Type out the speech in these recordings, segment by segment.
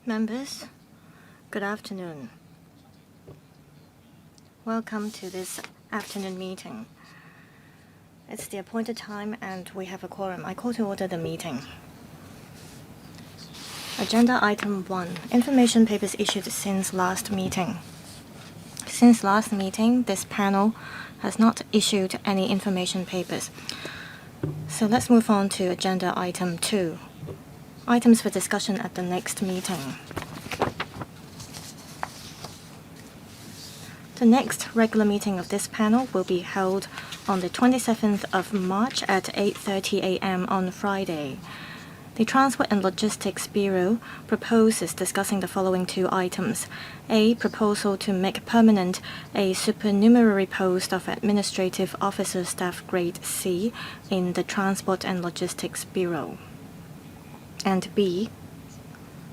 Members, good afternoon. Welcome to this afternoon meeting. It's the appointed time and we have a quorum. I call to order the meeting. Agenda item 1, information papers issued since last meeting. Since last meeting, this panel has not issued any information papers. So let's move on to agenda item 2. Items for discussion at the next meeting. The next regular meeting of this panel will be held on the 27th of March at 8:30 a.m. on Friday. The Transport and Logistics Bureau proposes discussing the following 2 items. A proposal to make permanent a supernumerary post of Administrative Officer Staff Grade C in the Transport and Logistics Bureau. And B,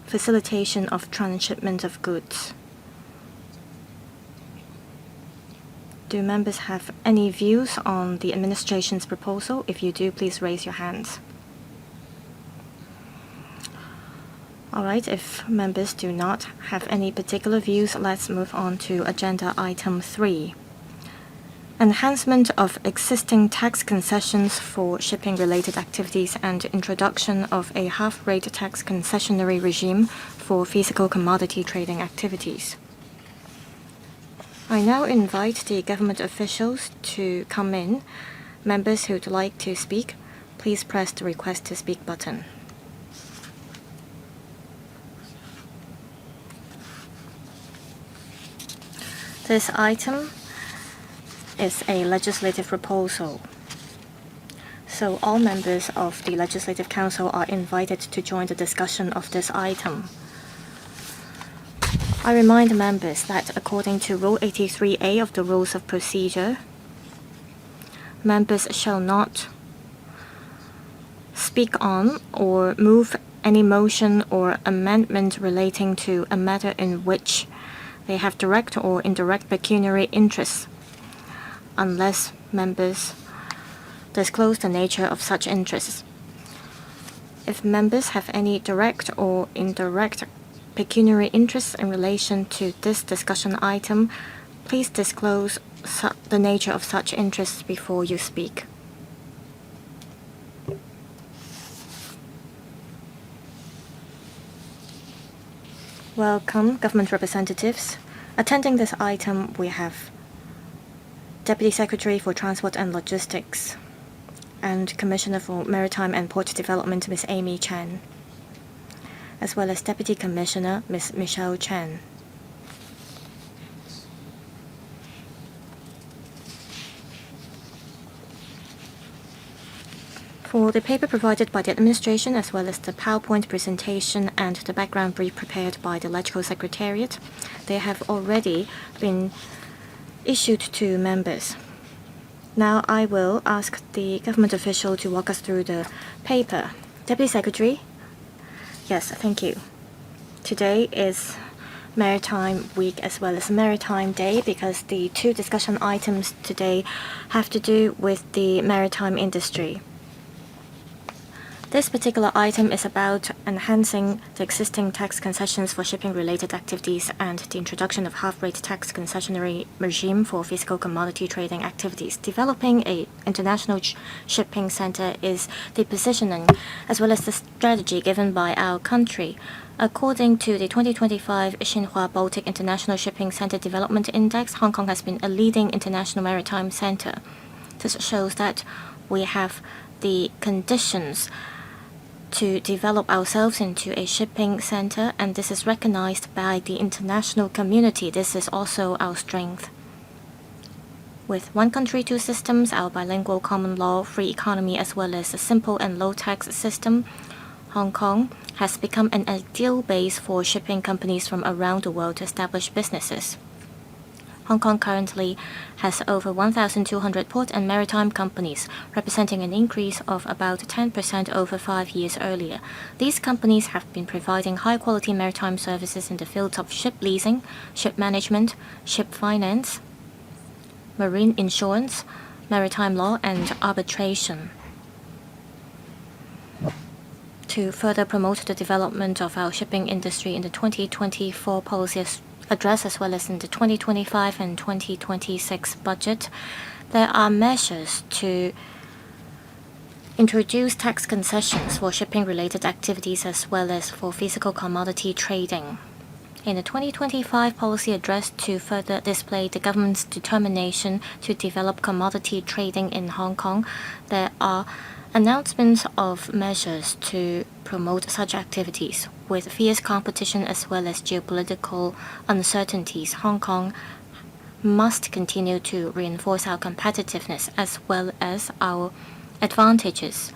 facilitation of transshipment of goods. Do members have any views on the administration's proposal? If you do, please raise your hands. All right, if members do not have any particular views, let's move on to agenda item 3. Enhancement of existing tax concessions for shipping-related activities and introduction of a half-rate tax concessionary regime for physical commodity trading activities. I now invite the government officials to come in. Members who would like to speak, please press the Request to Speak button. This item is a legislative proposal. So all members of the Legislative Council are invited to join the discussion of this item. I remind members that according to Rule 83A of the Rules of Procedure, members shall not speak on or move any motion or amendment relating to a matter in which they have direct or indirect pecuniary interests, unless members disclose the nature of such interests. If members have any direct or indirect pecuniary interests in relation to this discussion item, please disclose the nature of such interests before you speak. Welcome, government representatives. Attending this item, we have Deputy Secretary for Transport and Logistics and Commissioner for Maritime and Port Development, Ms. Amy Chan, as well as Deputy Commissioner, Ms. Michelle Chan. For the paper provided by the administration, as well as the PowerPoint presentation and the background brief prepared by the Legislative Secretariat, they have already been issued to members. Now I will ask the government official to walk us through the paper. Deputy Secretary? Yes, thank you. Today is Maritime Week as well as Maritime Day because the 2 discussion items today have to do with the maritime industry. This particular item is about enhancing the existing tax concessions for shipping-related activities and the introduction of half-rate tax concessionary regime for physical commodity trading activities. Developing an international shipping center is the positioning as well as the strategy given by our country. According to the 2025 Xinhua Baltic International Shipping Center Development Index, Hong Kong has been a leading international maritime center. This shows that we have the conditions to develop ourselves into a shipping center, and this is recognized by the international community. This is also our strength. With one country, 2 systems, our bilingual common law, free economy, as well as a simple and low tax system, Hong Kong has become an ideal base for shipping companies from around the world to establish businesses. Hong Kong currently has over 1,200 port and maritime companies, representing an increase of about 10% over 5 years earlier. These companies have been providing high-quality maritime services in the fields of ship leasing, ship management, ship finance, marine insurance, maritime law, and arbitration. to further promote the development of our shipping industry in the 2024 policy address as well as in the 2025 and 2026 budget, there are measures to introduce tax concessions for shipping-related activities as well as for physical commodity trading. In the 2025 policy address to further display the government's determination to develop commodity trading in Hong Kong, there are announcements of measures to promote such activities. With fierce competition as well as geopolitical uncertainties, Hong Kong must continue to reinforce our competitiveness as well as our advantages.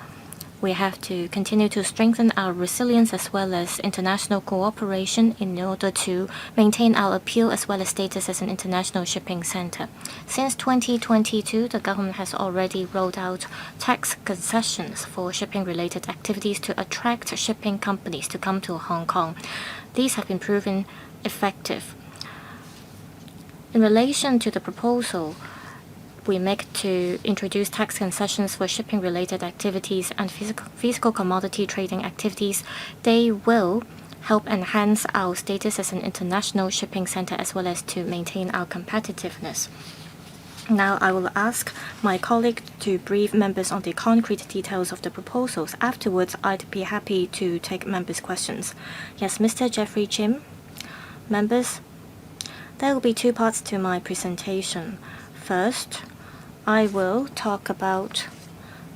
We have to continue to strengthen our resilience as well as international cooperation in order to maintain our appeal as well as status as an international shipping center. Since 2022, the government has already rolled out tax concessions for shipping-related activities to attract shipping companies to come to Hong Kong. These have been proven effective. In relation to the proposal we make to introduce tax concessions for shipping-related activities and physical commodity trading activities, they will help enhance our status as an international shipping center as well as to maintain our competitiveness. Now I will ask my colleague to brief members on the concrete details of the proposals. Afterwards, I'd be happy to take members' questions. Yes, Mr. Jeffrey Chim. Members, there will be two parts to my presentation. First, I will talk about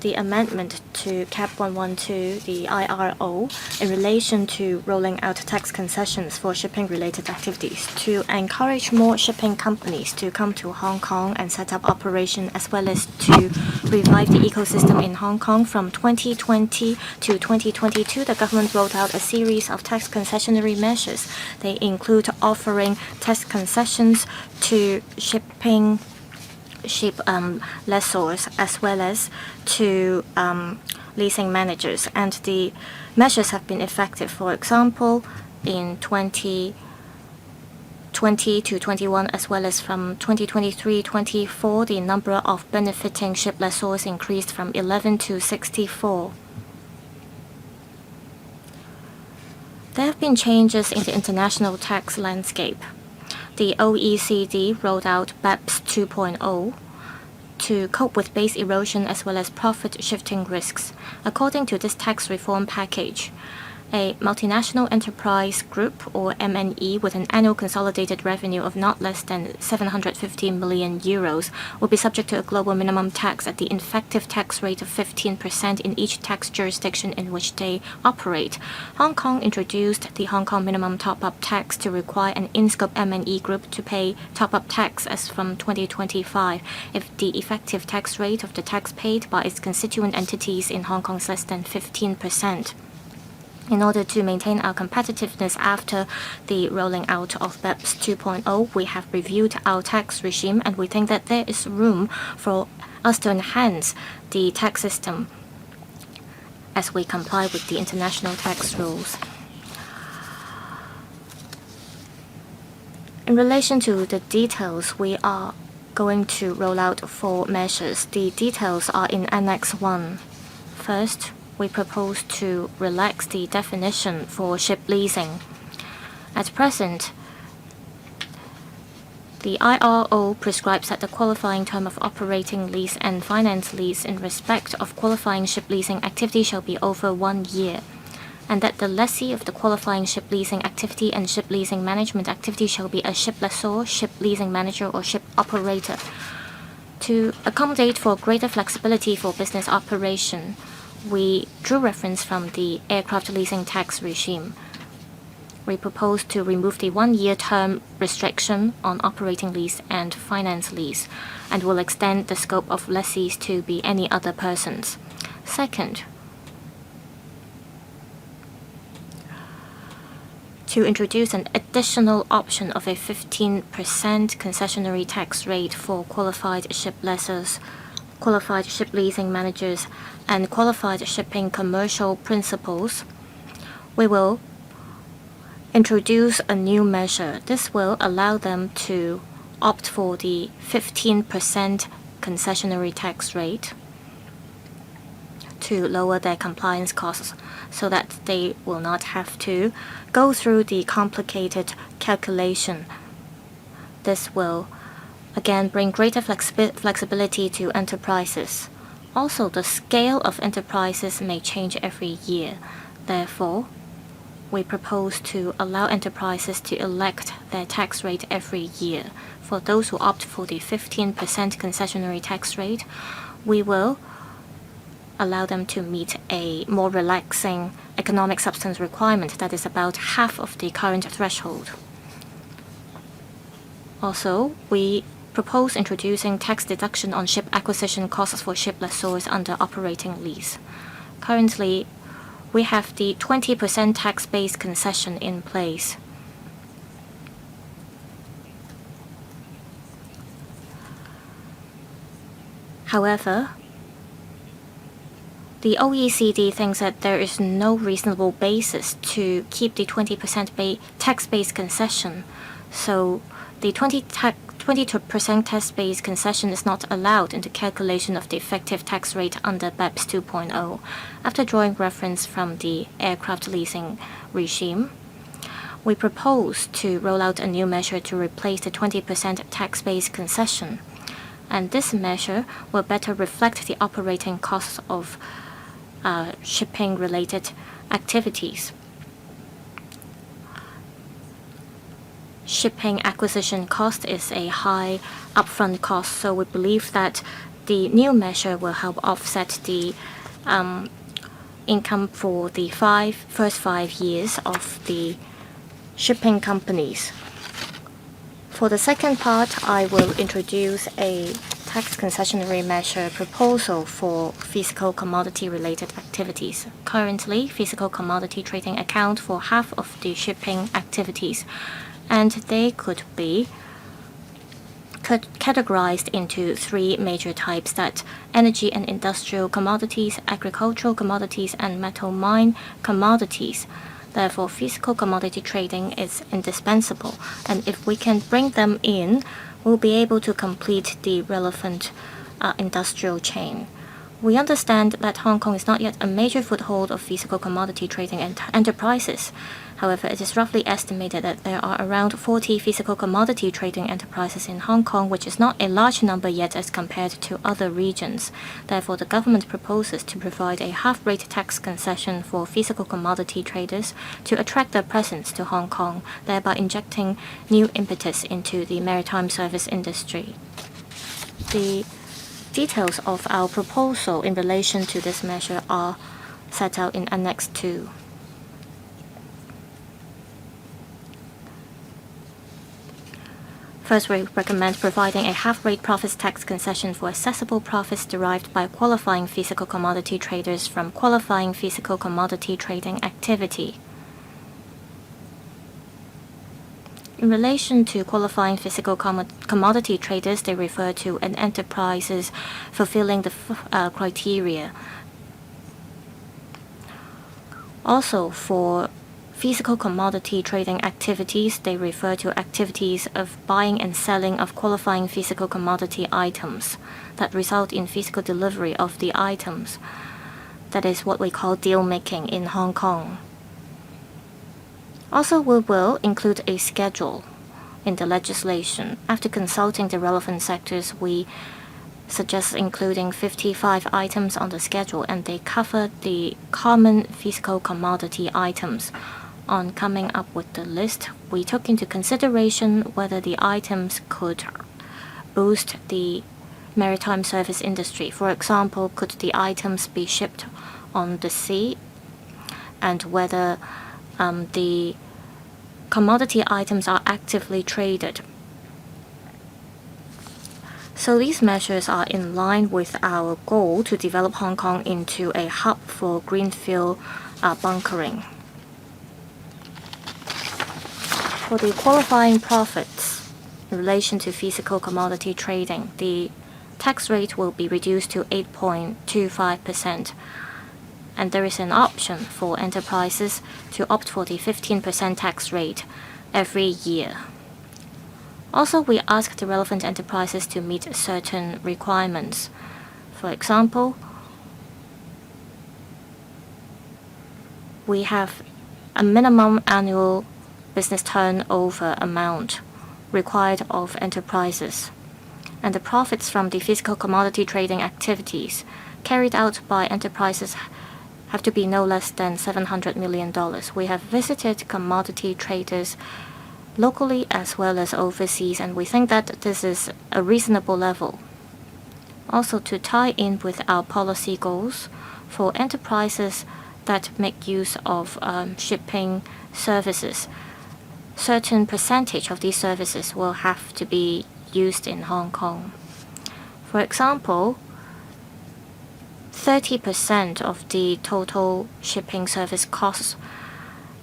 the amendment to CAP 112, the IRO, in relation to rolling out tax concessions for shipping-related activities to encourage more shipping companies to come to Hong Kong and set up operation, as well as to revive the ecosystem in Hong Kong. From 2020 to 2022, the government rolled out a series of tax concessionary measures. They include offering tax concessions to ship lessors as well as to leasing managers, and the measures have been effective. For example, in 2020 to 21 as well as from 2023-24, the number of benefiting ship lessors increased from 11 to 64. There have been changes in the international tax landscape. The OECD rolled out BEPS 2.0 to cope with base erosion as well as profit shifting risks. According to this tax reform package, a multinational enterprise group, or MNE, with an annual consolidated revenue of not less than 750 million euros will be subject to a global minimum tax at the effective tax rate of 15% in each tax jurisdiction in which they operate. Hong Kong introduced the Hong Kong minimum top-up tax to require an in-scope MNE group to pay top-up tax as from 2025 if the effective tax rate of the tax paid by its constituent entities in Hong Kong is less than 15%. In order to maintain our competitiveness after the rolling out of BEPS 2.0, we have reviewed our tax regime, and we think that there is room for us to enhance the tax system as we comply with the international tax rules. In relation to the details, we are going to roll out 4 measures. The details are in Annex 1. First, we propose to relax the definition for ship leasing. At present, the IRO prescribes that the qualifying term of operating lease and finance lease in respect of qualifying ship leasing activity shall be over 1 year, and that the lessee of the qualifying ship leasing activity and ship leasing management activity shall be a ship lessor, ship leasing manager, or ship operator. To accommodate for greater flexibility for business operation, we drew reference from the aircraft leasing tax regime. We propose to remove the 1-year term restriction on operating lease and finance lease, and will extend the scope of lessees to be any other persons. Second, to introduce an additional option of a 15% concessionary tax rate for qualified ship lessors, qualified ship leasing managers, and qualified shipping commercial principals, we will introduce a new measure. This will allow them to opt for the 15% concessionary tax rate to lower their compliance costs so that they will not have to go through the complicated calculation. This will again bring greater flexibility to enterprises. Also, the scale of enterprises may change every year. Therefore, we propose to allow enterprises to elect their tax rate every year. For those who opt for the 15% concessionary tax rate, we will allow them to meet a more relaxing economic substance requirement that is about half of the current threshold. Also, we propose introducing tax deduction on ship acquisition costs for ship lessors under operating lease. Currently, we have the 20% tax-based concession in place. However, the OECD thinks that there is no reasonable basis to keep the 20% tax-based concession, so the 20% tax-based concession is not allowed in the calculation of the effective tax rate under BEPS 2.0. After drawing reference from the aircraft leasing regime, we propose to roll out a new measure to replace the 20% tax-based concession. And this measure will better reflect the operating costs of shipping-related activities. Shipping acquisition cost is a high upfront cost, so we believe that the new measure will help offset the income for the first 5 years of the shipping companies. For the second part, I will introduce a tax concessionary measure proposal for physical commodity-related activities. Currently, physical commodity trading account for half of the shipping activities, and they could be categorized into 3 major types: that energy and industrial commodities, agricultural commodities, and metal mine commodities. Therefore, physical commodity trading is indispensable, and if we can bring them in, we'll be able to complete the relevant industrial chain. We understand that Hong Kong is not yet a major foothold of physical commodity trading enterprises. However, it is roughly estimated that there are around 40 physical commodity trading enterprises in Hong Kong, which is not a large number yet as compared to other regions. Therefore, the government proposes to provide a half-rate tax concession for physical commodity traders to attract their presence to Hong Kong, thereby injecting new impetus into the maritime service industry. The details of our proposal in relation to this measure are set out in Annex 2. First, we recommend providing a half-rate profits tax concession for assessable profits derived by qualifying physical commodity traders from qualifying physical commodity trading activity. In relation to qualifying physical commodity traders, they refer to an enterprises fulfilling the criteria. Also, for physical commodity trading activities, they refer to activities of buying and selling of qualifying physical commodity items that result in physical delivery of the items. That is what we call deal making in Hong Kong. Also, we will include a schedule in the legislation. After consulting the relevant sectors, we suggest including 55 items on the schedule, and they cover the common physical commodity items. On coming up with the list, we took into consideration whether the items could boost the maritime service industry. For example, could the items be shipped on the sea, and whether the commodity items are actively traded. So these measures are in line with our goal to develop Hong Kong into a hub for greenfield bunkering. For the qualifying profits in relation to physical commodity trading, the tax rate will be reduced to 8.25%. And there is an option for enterprises to opt for the 15% tax rate every year. Also, we ask the relevant enterprises to meet certain requirements. For example, we have a minimum annual business turnover amount required of enterprises, and the profits from the physical commodity trading activities carried out by enterprises have to be no less than $700 million. We have visited commodity traders locally as well as overseas, and we think that this is a reasonable level. Also, to tie in with our policy goals, for enterprises that make use of shipping services, certain percentage of these services will have to be used in Hong Kong. For example, 30% of the total shipping service costs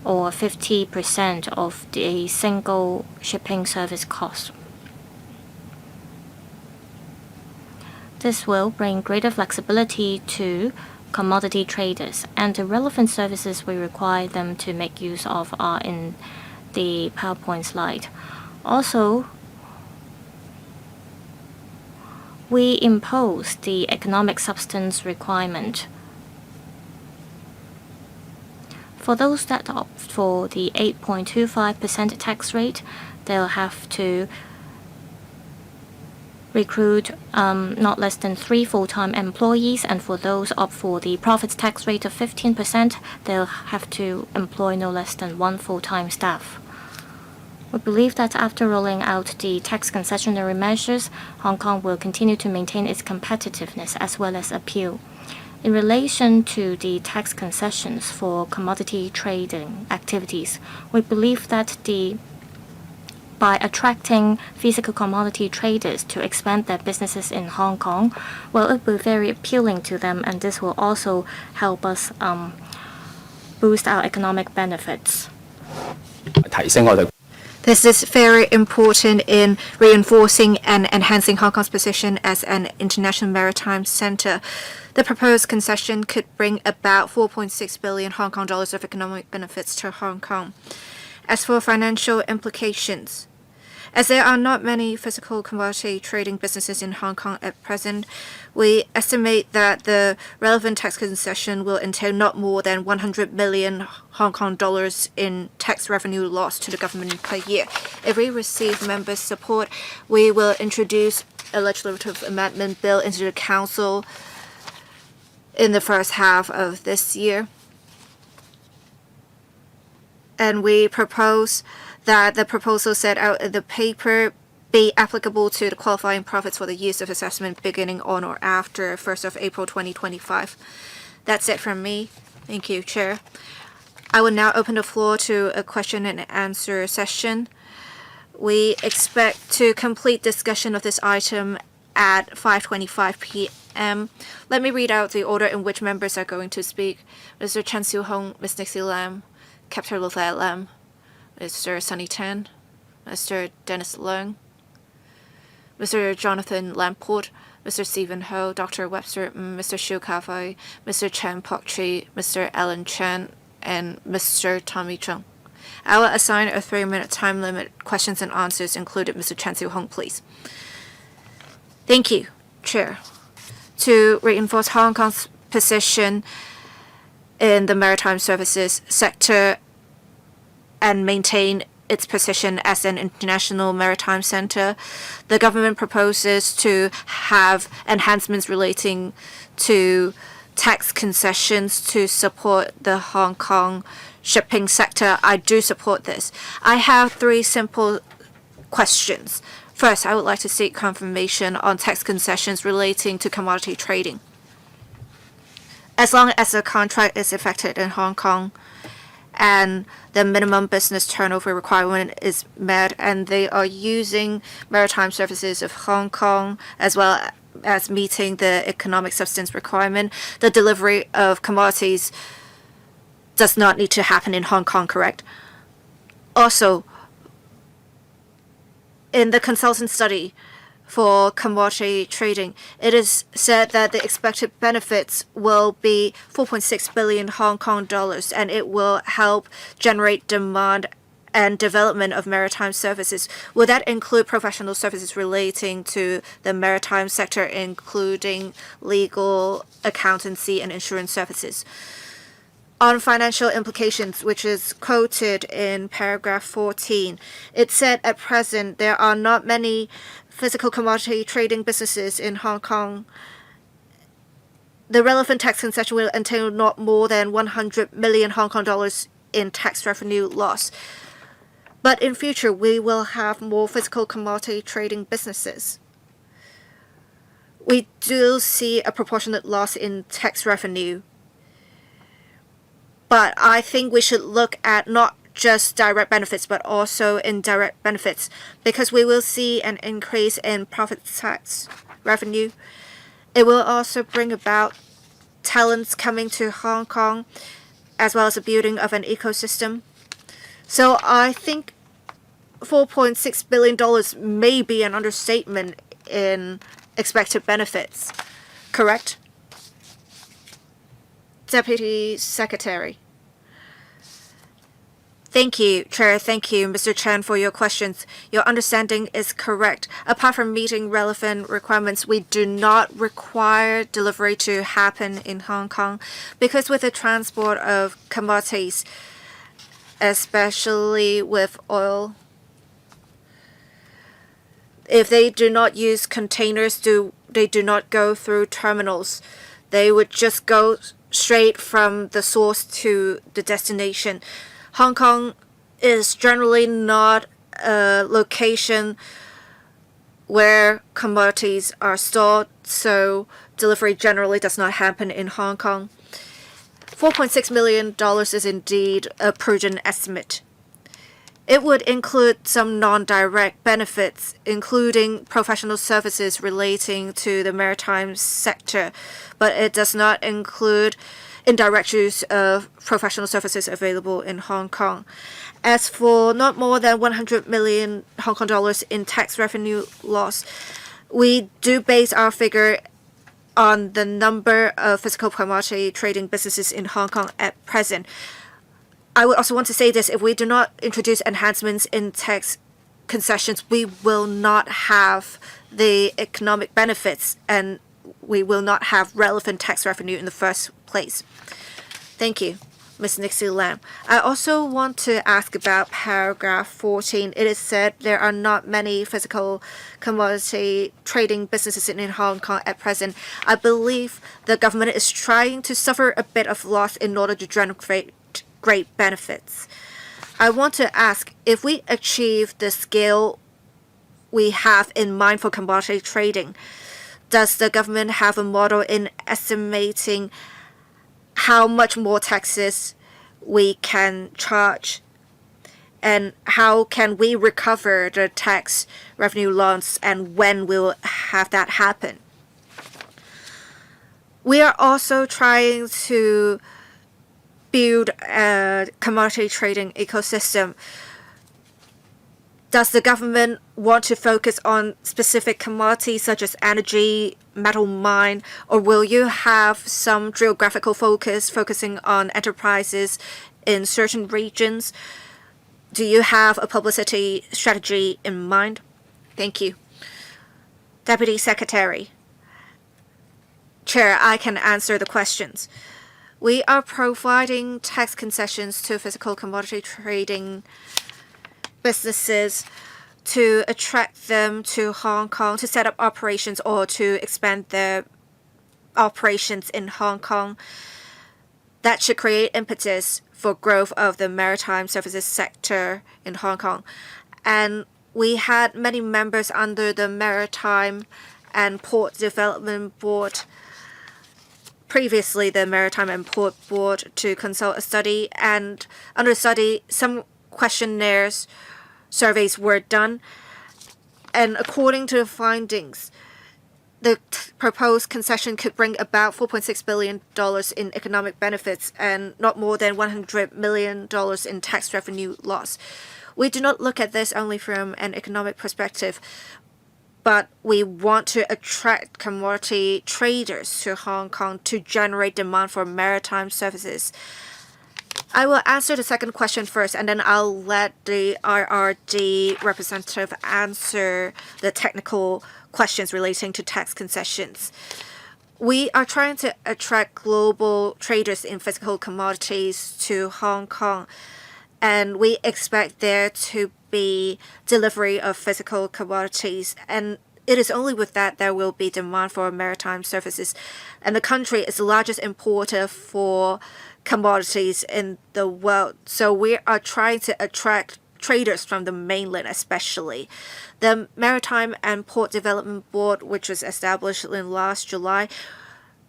or 50% of the single shipping service cost. This will bring greater flexibility to commodity traders, and the relevant services we require them to make use of are in the PowerPoint slide. Also, we impose the economic substance requirement. For those that opt for the 8.25% tax rate, they'll have to recruit not less than 3 full-time employees, and for those opt for the profits tax rate of 15%, they'll have to employ no less than 1 full-time staff. We believe that after rolling out the tax concessionary measures, Hong Kong will continue to maintain its competitiveness as well as appeal. In relation to the tax concessions for commodity trading activities, we believe that by attracting physical commodity traders to expand their businesses in Hong Kong, well, it will be very appealing to them, and this will also help us boost our economic benefits. This is very important in reinforcing and enhancing Hong Kong's position as an international maritime center. The proposed concession could bring about 4.6 billion Hong Kong dollars of economic benefits to Hong Kong. As for financial implications, as there are not many physical commodity trading businesses in Hong Kong at present, we estimate that the relevant tax concession will entail not more than 100 million Hong Kong dollars in tax revenue loss to the government per year. If we receive members' support, we will introduce a legislative amendment bill into the council in the first half of this year. And we propose that the proposal set out in the paper be applicable to the qualifying profits for the years of assessment beginning on or after 1st of April 2025. That's it from me. Thank you, Chair. I will now open the floor to a question and answer session. We expect to complete discussion of this item at 5:25 p.m. Let me read out the order in which members are going to speak. Mr. Chen Siu-hung, Ms. Nixie Lam, Captain Lothair Lam, Mr. Sunny Tan, Mr. Dennis Leung, Mr. Jonathan Lamport, Mr. Stephen Ho, Dr. Webster, Mr. Xiu Ka-fai, Mr. Chen Pok-chi, Mr. Alan Chen, and Mr. Tommy Chung. I will assign a 3-minute time limit. Questions and answers included. Mr. Chen Siu-hung, please. Thank you, Chair. To reinforce Hong Kong's position in the maritime services sector and maintain its position as an international maritime center, the government proposes to have enhancements relating to tax concessions to support the Hong Kong shipping sector. I do support this. I have 3 simple questions. First, I would like to seek confirmation on tax concessions relating to commodity trading. As long as the contract is effected in Hong Kong and the minimum business turnover requirement is met and they are using maritime services of Hong Kong as well as meeting the economic substance requirement, the delivery of commodities does not need to happen in Hong Kong, correct? Also, in the consultant study for commodity trading, it is said that the expected benefits will be 4.6 billion Hong Kong dollars, and it will help generate demand and development of maritime services. Will that include professional services relating to the maritime sector, including legal, accountancy, and insurance services? on financial implications, which is quoted in paragraph 14. It said at present there are not many physical commodity trading businesses in Hong Kong. The relevant tax concession will entail not more than 100 million Hong Kong dollars in tax revenue loss. But in future, we will have more physical commodity trading businesses. We do see a proportionate loss in tax revenue. But I think we should look at not just direct benefits, but also indirect benefits, because we will see an increase in profit tax revenue. It will also bring about talents coming to Hong Kong, as well as the building of an ecosystem. So I think $4.6 billion may be an understatement in expected benefits. Correct? Deputy Secretary. Thank you, Chair. Thank you, Mr. Chen, for your questions. Your understanding is correct. Apart from meeting relevant requirements, we do not require delivery to happen in Hong Kong, because with the transport of commodities, especially with oil, if they do not use containers, they do not go through terminals. They would just go straight from the source to the destination. Hong Kong is generally not a location where commodities are stored, so delivery generally does not happen in Hong Kong. $4.6 million is indeed a prudent estimate. It would include some non-direct benefits, including professional services relating to the maritime sector, but it does not include indirect use of professional services available in Hong Kong. As for not more than 100 million Hong Kong dollars in tax revenue loss, we do base our figure on the number of physical commodity trading businesses in Hong Kong at present. I would also want to say this: if we do not introduce enhancements in tax concessions, we will not have the economic benefits and we will not have relevant tax revenue in the first place. Thank you, Ms. Nixie Lam. I also want to ask about paragraph 14. It is said there are not many physical commodity trading businesses in Hong Kong at present. I believe the government is trying to suffer a bit of loss in order to generate great benefits. I want to ask, if we achieve the scale we have in mind for commodity trading, does the government have a model in estimating how much more taxes we can charge? And how can we recover the tax revenue loss, and when will have that happen? We are also trying to build a commodity trading ecosystem. Does the government want to focus on specific commodities such as energy, metal mine, or will you have some geographical focus focusing on enterprises in certain regions? Do you have a publicity strategy in mind? Thank you. Deputy Secretary. Chair, I can answer the questions. We are providing tax concessions to physical commodity trading businesses to attract them to Hong Kong to set up operations or to expand their operations in Hong Kong. That should create impetus for growth of the maritime services sector in Hong Kong. And we had many members under the Maritime and Port Development Board, previously the Maritime and Port Board, to consult a study, and under study some questionnaires, surveys were done, and according to the findings, the proposed concession could bring about $4.6 billion in economic benefits and not more than $100 million in tax revenue loss. We do not look at this only from an economic perspective, but we want to attract commodity traders to Hong Kong to generate demand for maritime services. I will answer the second question first, and then I'll let the IRD representative answer the technical questions relating to tax concessions. we are trying to attract global traders in physical commodities to Hong Kong, and we expect there to be delivery of physical commodities, and it is only with that there will be demand for maritime services. And the country is the largest importer for commodities in the world. So we are trying to attract traders from the mainland especially. The Maritime and Port Development Board, which was established in last July,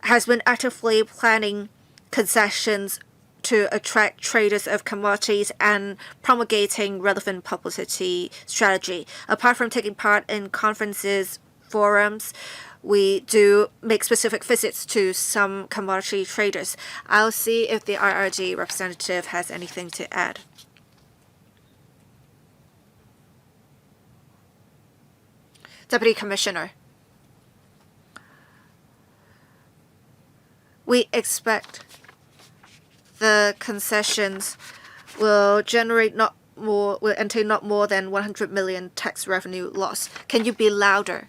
has been actively planning concessions to attract traders of commodities and promulgating relevant publicity strategy. Apart from taking part in conferences, forums, we do make specific visits to some commodity traders. I'll see if the IRD representative has anything to add. Deputy Commissioner, we expect the concessions will entail not more than 100 million tax revenue loss. Can you be louder?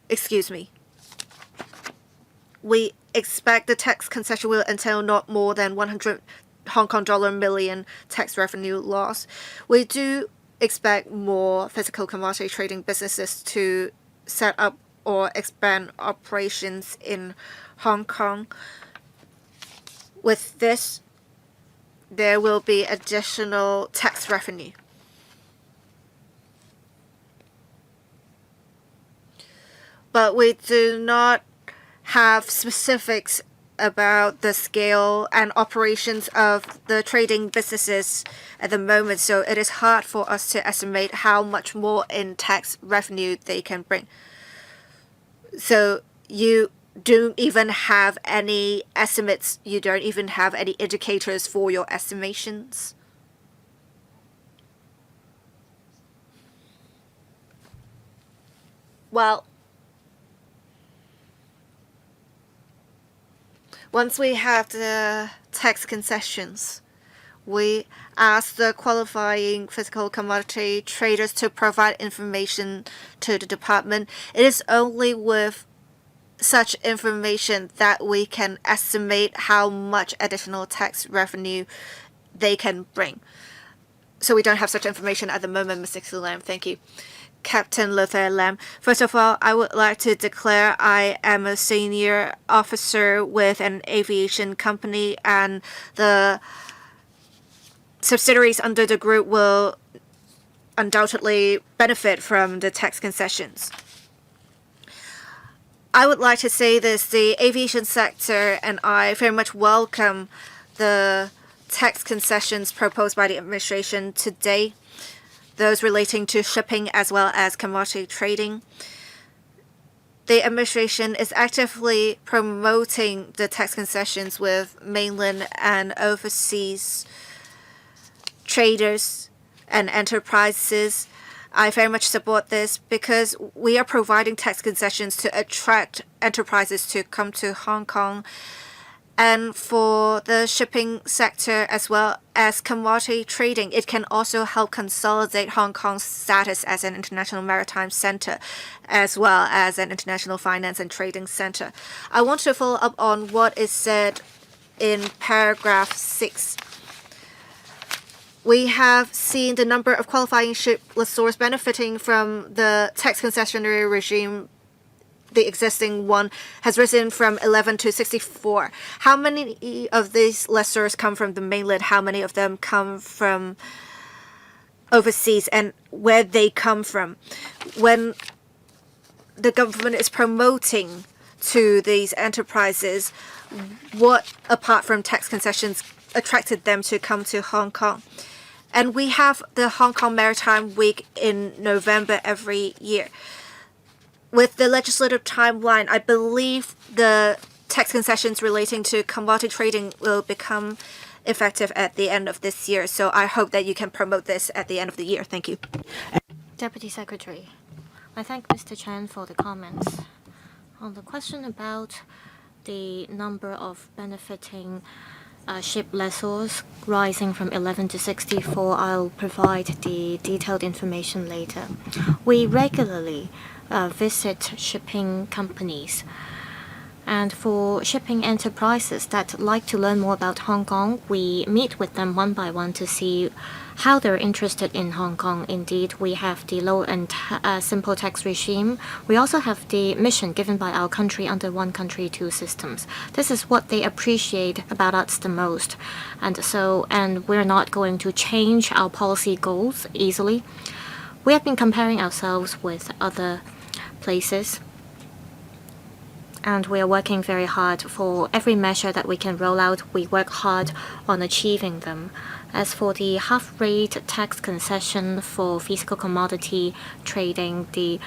Excuse me. We expect the tax concession will entail not more than 100 Hong Kong dollar million tax revenue loss. We do expect more physical commodity trading businesses to set up or expand operations in Hong Kong. With this, there will be additional tax revenue. But we do not have specifics about the scale and operations of the trading businesses at the moment, so it is hard for us to estimate how much more in tax revenue they can bring. So you don't even have any estimates, you don't even have any indicators for your estimations? Well, once we have the tax concessions, we ask the qualifying physical commodity traders to provide information to the department. It is only with such information that we can estimate how much additional tax revenue they can bring. So we don't have such information at the moment, Mr. Lam. Thank you. Captain Luther Lam. First of all, I would like to declare I am a senior officer with an aviation company, and the subsidiaries under the group will undoubtedly benefit from the tax concessions. I would like to say this, the aviation sector and I very much welcome the tax concessions proposed by the administration today, those relating to shipping as well as commodity trading. The administration is actively promoting the tax concessions with mainland and overseas traders and enterprises. I very much support this because we are providing tax concessions to attract enterprises to come to Hong Kong. And for the shipping sector as well as commodity trading, it can also help consolidate Hong Kong's status as an international maritime center as well as an international finance and trading center. I want to follow up on what is said in paragraph 6. We have seen the number of qualifying ship lessors benefiting from the tax concessionary regime. The existing one has risen from 11 to 64. How many of these lessors come from the mainland? How many of them come from overseas, and where they come from? When the government is promoting to these enterprises, what, apart from tax concessions, attracted them to come to Hong Kong? And we have the Hong Kong Maritime Week in November every year. With the legislative timeline, I believe the tax concessions relating to commodity trading will become effective at the end of this year. So I hope that you can promote this at the end of the year. Thank you. Deputy Secretary, I thank Mr. Chen for the comments. On the question about the number of benefiting ship lessors rising from 11 to 64. I'll provide the detailed information later. We regularly visit shipping companies. And for shipping enterprises that like to learn more about Hong Kong, we meet with them one by one to see how they're interested in Hong Kong. Indeed, we have the low and simple tax regime. We also have the mission given by our country under one country, two systems. This is what they appreciate about us the most. And we're not going to change our policy goals easily. We have been comparing ourselves with other places. And we are working very hard for every measure that we can roll out. We work hard on achieving them. As for the half-rate tax concession for physical commodity trading, the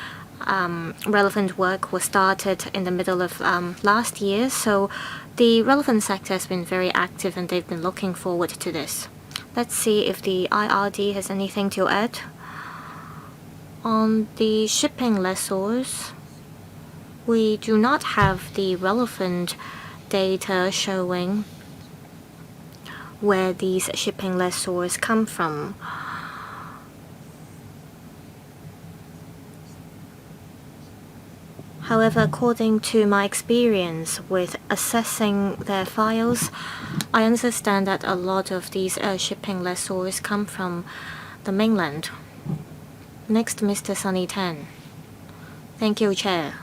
relevant work was started in the middle of last year. So the relevant sector has been very active and they've been looking forward to this. Let's see if the IRD has anything to add. On the shipping lessors, we do not have the relevant data showing where these shipping lessors come from. However, according to my experience with assessing their files, I understand that a lot of these shipping lessors come from the mainland. Next, Mr. Sunny Tan. Thank you, Chair.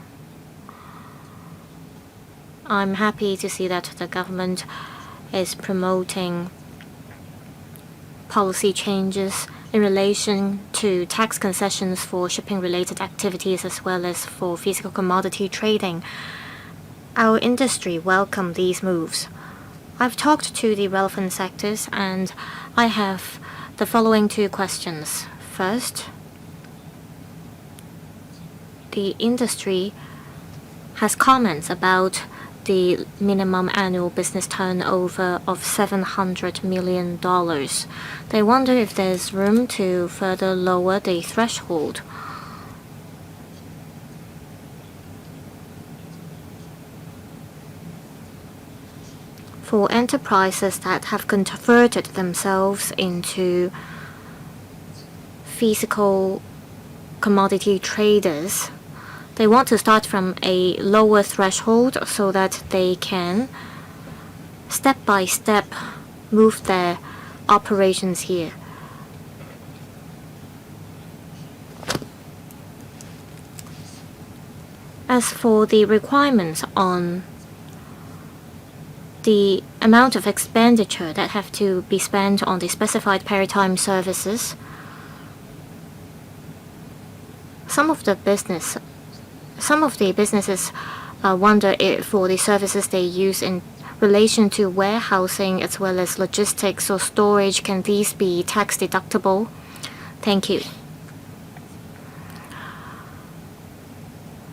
I'm happy to see that the government is promoting policy changes in relation to tax concessions for shipping-related activities as well as for physical commodity trading. Our industry welcomes these moves. I've talked to the relevant sectors and I have the following two questions. First, the industry has comments about the minimum annual business turnover of $700 million. They wonder if there's room to further lower the threshold. For enterprises that have converted themselves into physical commodity traders, they want to start from a lower threshold so that they can step by step move their operations here. As for the requirements on the amount of expenditure that have to be spent on the specified maritime services, some of the businesses wonder if for the services they use in relation to warehousing as well as logistics or storage, can these be tax deductible? Thank you.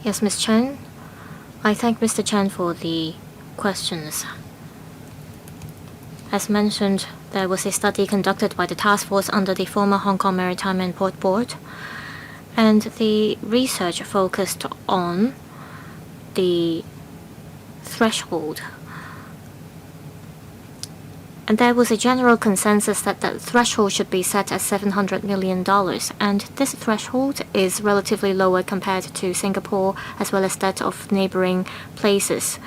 Yes, Ms. Chen. I thank Mr. Chen for the questions. As mentioned, there was a study conducted by the task force under the former Hong Kong Maritime and Port Board. And the research focused on the threshold. And there was a general consensus that the threshold should be set at $700 million. And this threshold is relatively lower compared to Singapore as well as that of neighboring places.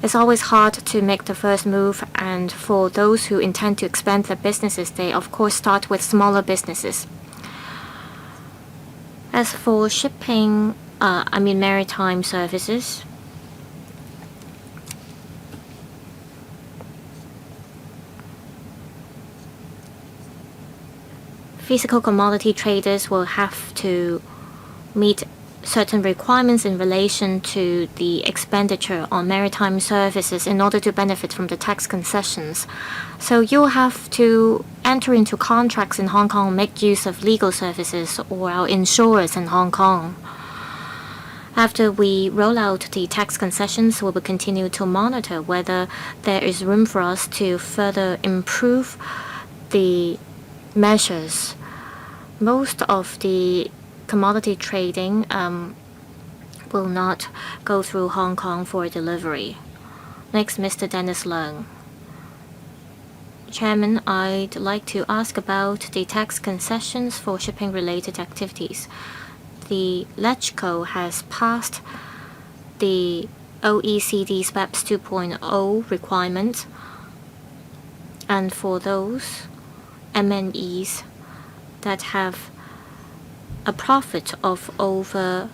It's always hard to make the first move, and for those who intend to expand their businesses, they of course start with smaller businesses. As for shipping, maritime services, physical commodity traders will have to meet certain requirements in relation to the expenditure on maritime services in order to benefit from the tax concessions. So you'll have to enter into contracts in Hong Kong, make use of legal services or our insurers in Hong Kong. After we roll out the tax concessions, we will continue to monitor whether there is room for us to further improve the measures. Most of the commodity trading will not go through Hong Kong for delivery. Next, Mr. Dennis Leung. Chairman, I'd like to ask about the tax concessions for shipping-related activities. The LegCo has passed the OECD's BEPS 2.0 requirement, and for those MNEs that have a profit of over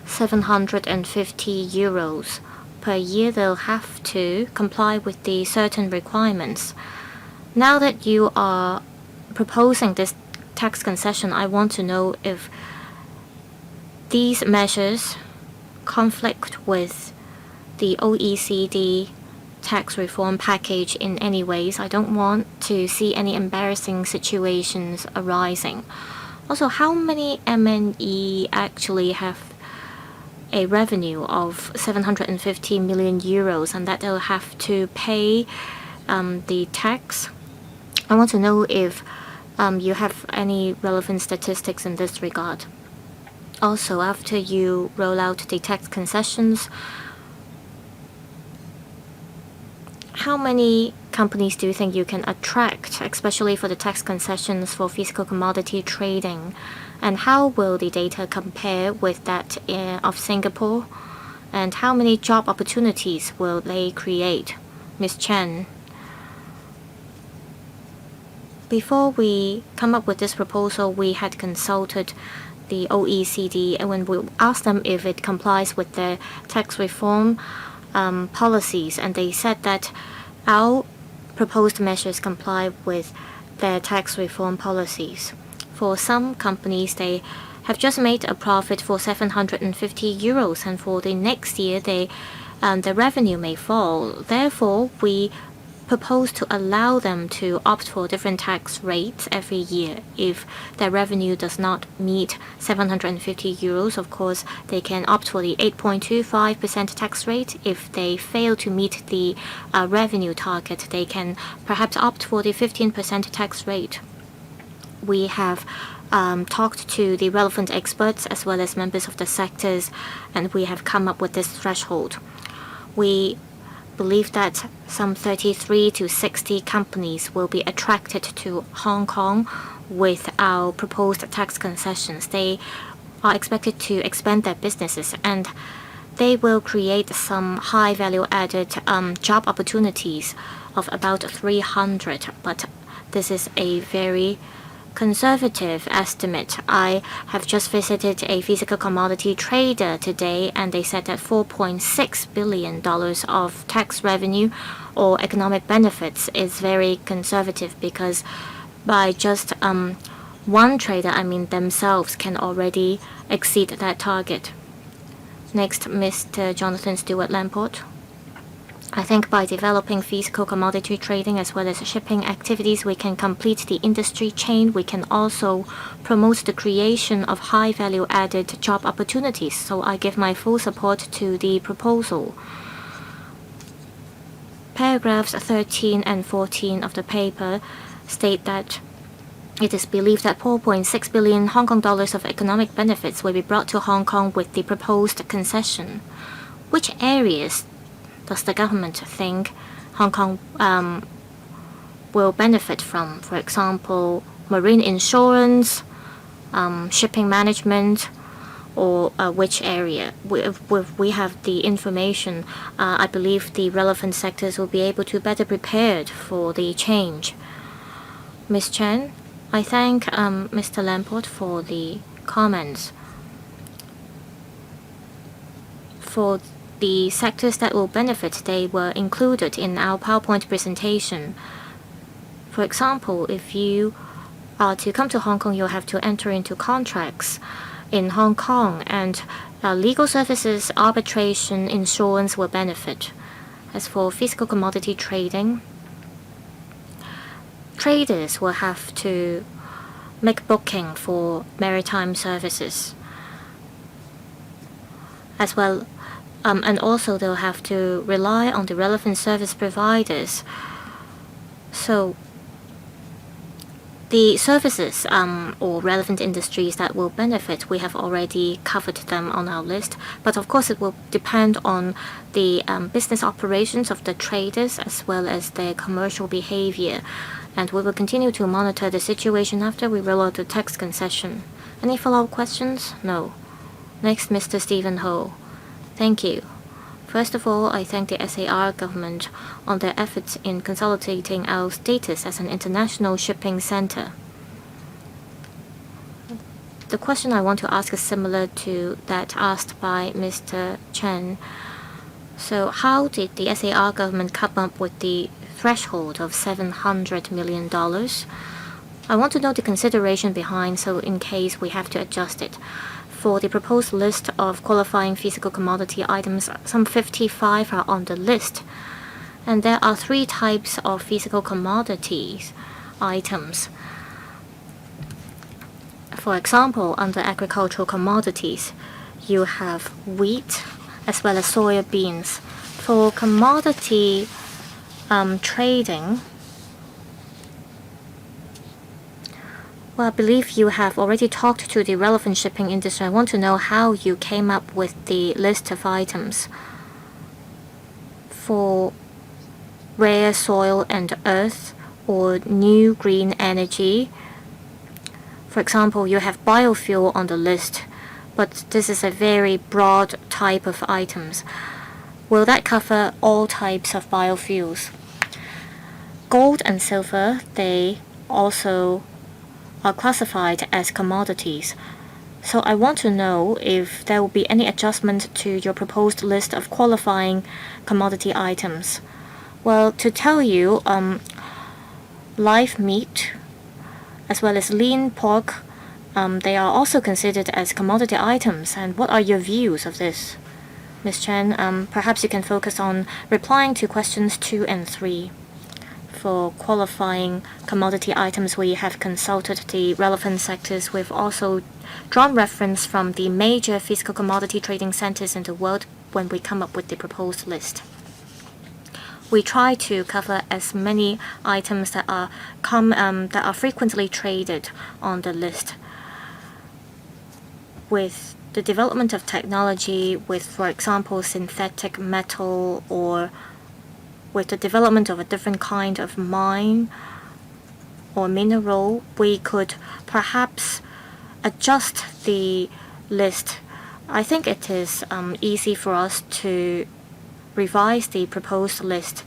750 euros per year, they'll have to comply with the certain requirements. Now that you are proposing this tax concession, I want to know if these measures conflict with the OECD tax reform package in any ways. I don't want to see any embarrassing situations arising. Also, how many MNE actually have a revenue of 750 million euros and that they'll have to pay the tax? I want to know if you have any relevant statistics in this regard. Also, after you roll out the tax concessions, how many companies do you think you can attract, especially for the tax concessions for physical commodity trading? And how will the data compare with that of Singapore? And how many job opportunities will they create? Ms. Chen. Before we come up with this proposal, we had consulted the OECD, and when we asked them if it complies with their tax reform policies, and they said that our proposed measures comply with their tax reform policies. For some companies, they have just made a profit for 750 euros, and for the next year, the revenue may fall. Therefore, we propose to allow them to opt for different tax rates every year. If their revenue does not meet 750 euros, of course, they can opt for the 8.25% tax rate. If they fail to meet the revenue target, they can perhaps opt for the 15% tax rate. We have talked to the relevant experts as well as members of the sectors, and we have come up with this threshold. We believe that some 33 to 60 companies will be attracted to Hong Kong with our proposed tax concessions. They are expected to expand their businesses, and they will create some high value added job opportunities of about 300, but this is a very conservative estimate. I have just visited a physical commodity trader today, and they said that $4.6 billion of tax revenue or economic benefits is very conservative, because by just one trader, I mean themselves, can already exceed that target. Next, Mr. Jonathan Stewart Lamport. I think by developing physical commodity trading as well as shipping activities, we can complete the industry chain. We can also promote the creation of high value added job opportunities. So I give my full support to the proposal. Paragraphs 13 and 14 of the paper state that it is believed that 4.6 billion Hong Kong dollars of economic benefits will be brought to Hong Kong with the proposed concession. Which areas does the government think Hong Kong will benefit from? For example, marine insurance, shipping management, or which area? If we have the information, I believe the relevant sectors will be able to better prepared for the change. Ms. Chen, I thank Mr. Lamport for the comments. For the sectors that will benefit, they were included in our PowerPoint presentation. For example, if you are to come to Hong Kong, you'll have to enter into contracts in Hong Kong, and legal services, arbitration, insurance will benefit. As for physical commodity trading, traders will have to make booking for maritime services as well. And also they'll have to rely on the relevant service providers. So The services or relevant industries that will benefit, we have already covered them on our list. But of course, it will depend on the business operations of the traders as well as their commercial behavior. And we will continue to monitor the situation after we roll out the tax concession. Any follow-up questions? No. Next, Mr. Stephen Ho. Thank you. First of all, I thank the SAR government on their efforts in consolidating our status as an international shipping center. The question I want to ask is similar to that asked by Mr. Chen. So how did the SAR government come up with the threshold of $700 million? I want to know the consideration behind, so in case we have to adjust it. For the proposed list of qualifying physical commodity items, some 55 are on the list. And there are 3 types of physical commodities items. For example, under agricultural commodities, you have wheat as well as soya beans. For commodity trading, well, I believe you have already talked to the relevant shipping industry. I want to know how you came up with the list of items. For rare soil and earth or new green energy, for example, you have biofuel on the list, but this is a very broad type of items. Will that cover all types of biofuels? Gold and silver, they also are classified as commodities. So I want to know if there will be any adjustment to your proposed list of qualifying commodity items. Well, to tell you, live meat as well as lean pork, they are also considered as commodity items. And what are your views of this? Ms. Chen, perhaps you can focus on replying to questions 2 and 3. For qualifying commodity items, we have consulted the relevant sectors. We've also drawn reference from the major physical commodity trading centers in the world when we come up with the proposed list. We try to cover as many items that are frequently traded on the list. With the development of technology, with, for example, synthetic metal, or with the development of a different kind of mine or mineral, we could perhaps adjust the list. I think it is easy for us to revise the proposed list.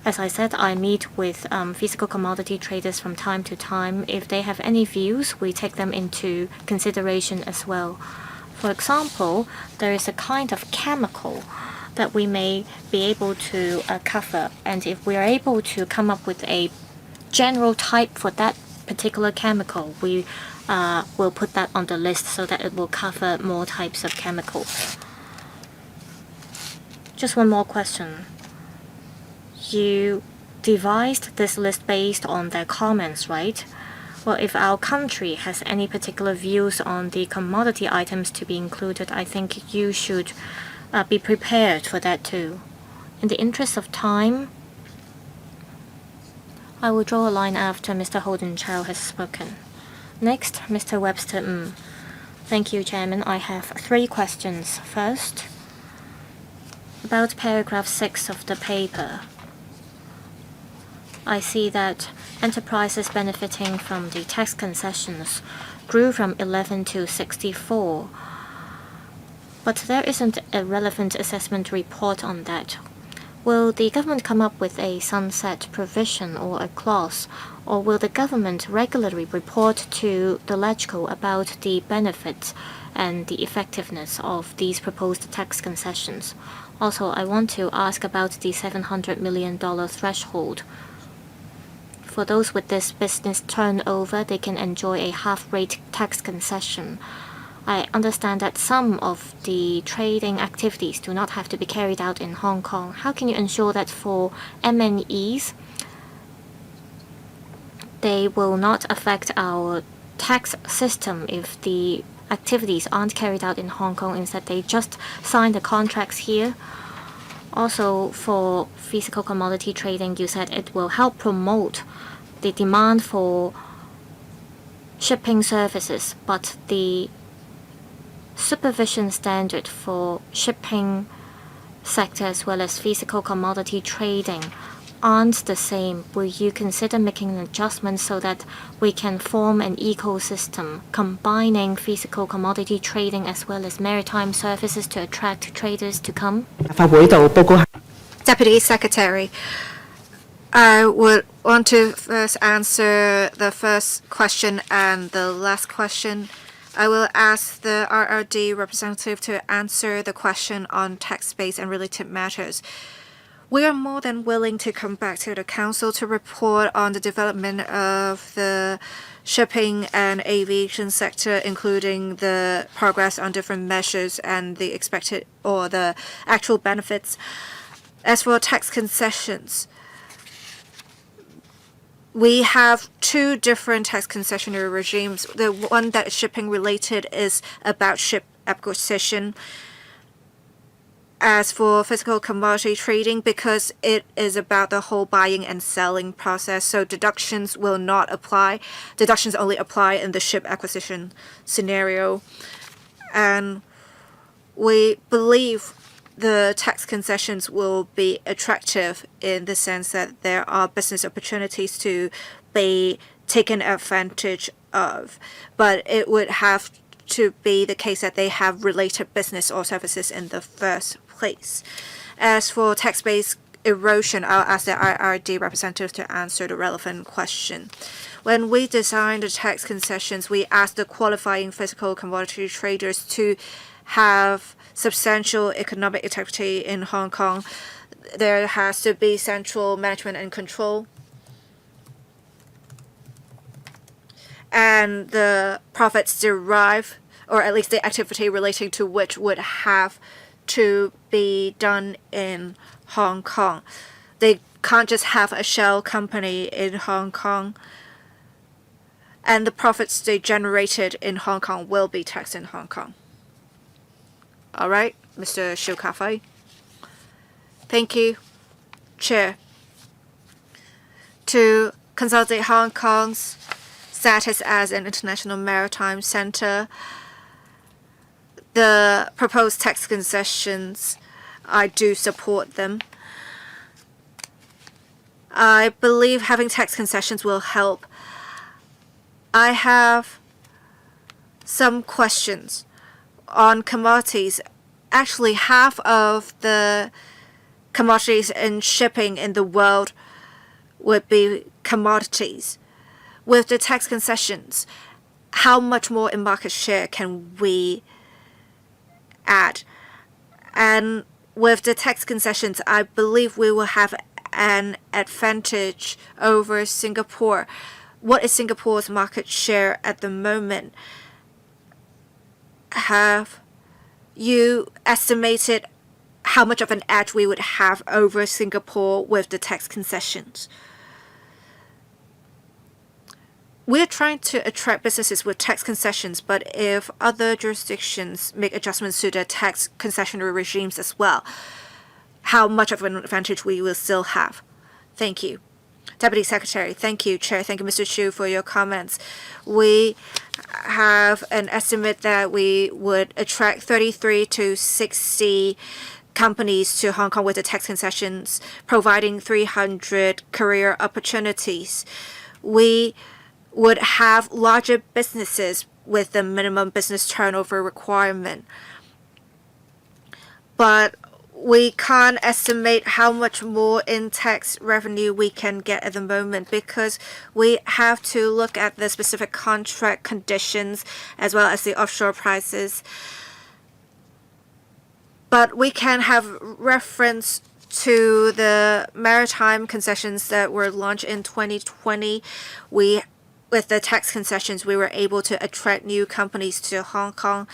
As I said, I meet with physical commodity traders from time to time. If they have any views, we take them into consideration as well. For example, there is a kind of chemical that we may be able to cover, and if we are able to come up with a general type for that particular chemical, we will put that on the list so that it will cover more types of chemicals. Just one more question. You devised this list based on their comments, right? Well, if our country has any particular views on the commodity items to be included, I think you should be prepared for that too. In the interest of time, I will draw a line after Mr. Holden Chow has spoken. Next, Mr. Webster. Thank you, Chairman. I have 3 questions. First, about paragraph 6 of the paper. I see that enterprises benefiting from the tax concessions grew from 11 to 64. But there isn't a relevant assessment report on that. Will the government come up with a sunset provision or a clause, or will the government regularly report to the LegCo about the benefits and the effectiveness of these proposed tax concessions? Also, I want to ask about the $700 million threshold. For those with this business turnover, they can enjoy a half-rate tax concession. I understand that some of the trading activities do not have to be carried out in Hong Kong. How can you ensure that for MNEs, they will not affect our tax system if the activities aren't carried out in Hong Kong, instead they just sign the contracts here? Also, for physical commodity trading, you said it will help promote the demand for shipping services, but the supervision standard for shipping sector as well as physical commodity trading aren't the same, will you consider making an adjustment so that we can form an ecosystem combining physical commodity trading as well as maritime services to attract traders to come? Deputy Secretary, I would want to first answer the first question and the last question. I will ask the RRD representative to answer the question on tax base and related matters. We are more than willing to come back to the Council to report on the development of the shipping and aviation sector, including the progress on different measures and the expected or the actual benefits. As for tax concessions, we have two different tax concessionary regimes. The one that is shipping related is about ship acquisition. As for physical commodity trading, because it is about the whole buying and selling process, so deductions will not apply. Deductions only apply in the ship acquisition scenario. And we believe the tax concessions will be attractive in the sense that there are business opportunities to be taken advantage of, but it would have to be the case that they have related business or services in the first place. As for tax-based erosion, I'll ask the IRD representative to answer the relevant question. When we designed the tax concessions, we asked the qualifying physical commodity traders to have substantial economic activity in Hong Kong. There has to be central management and control. And the profits derive, or at least the activity relating to which would have to be done in Hong Kong. They can't just have a shell company in Hong Kong. And the profits they generated in Hong Kong will be taxed in Hong Kong. All right, Mr. Xiu Kafei. Thank you, Chair. To consolidate Hong Kong's status as an international maritime center, the proposed tax concessions, I do support them. I believe having tax concessions will help. I have some questions on commodities. Actually, half of the commodities in shipping in the world would be commodities. With the tax concessions, how much more in market share can we add? And with the tax concessions, I believe we will have an advantage over Singapore. What is Singapore's market share at the moment? Have you estimated how much of an edge we would have over Singapore with the tax concessions? We're trying to attract businesses with tax concessions, but if other jurisdictions make adjustments to their tax concessionary regimes as well, how much of an advantage we will still have? Thank you. Deputy Secretary, thank you. Chair, thank you, Mr. Chu, for your comments. We have an estimate that we would attract 33 to 60 companies to Hong Kong with the tax concessions, providing 300 career opportunities. We would have larger businesses with the minimum business turnover requirement. But we can't estimate how much more in tax revenue we can get at the moment because we have to look at the specific contract conditions as well as the offshore prices. But we can have reference to the maritime concessions that were launched in 2020. With the tax concessions, we were able to attract new companies to Hong Kong.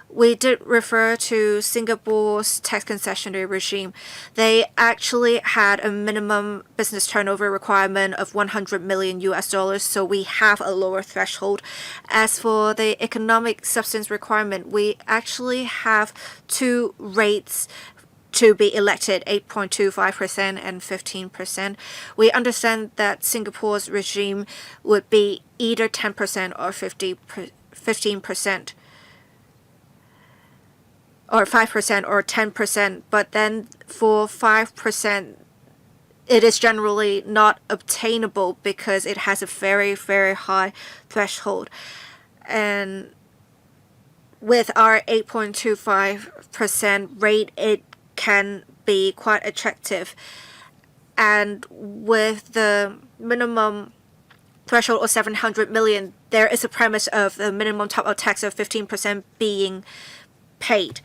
We did refer to Singapore's tax concessionary regime. They actually had a minimum business turnover requirement of $100 million, so we have a lower threshold. As for the economic substance requirement, we actually have two rates to be elected 8.25% and 15%. We understand that Singapore's regime would be either 10% or 15%, or 5% or 10%, but then for 5%, it is generally not obtainable because it has a very, very high threshold. And with our 8.25% rate, it can be quite attractive. And with the minimum threshold of 700 million, there is a premise of the minimum top-up tax of 15% being paid.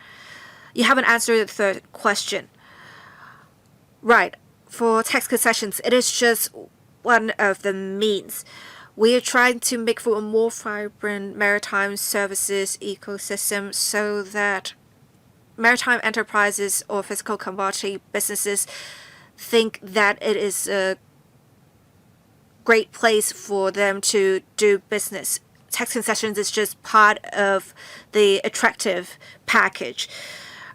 You haven't answered the third question. Right. For tax concessions, it is just one of the means. We are trying to make for a more vibrant maritime services ecosystem so that maritime enterprises or physical commodity businesses think that it is a great place for them to do business. Tax concessions is just part of the attractive package.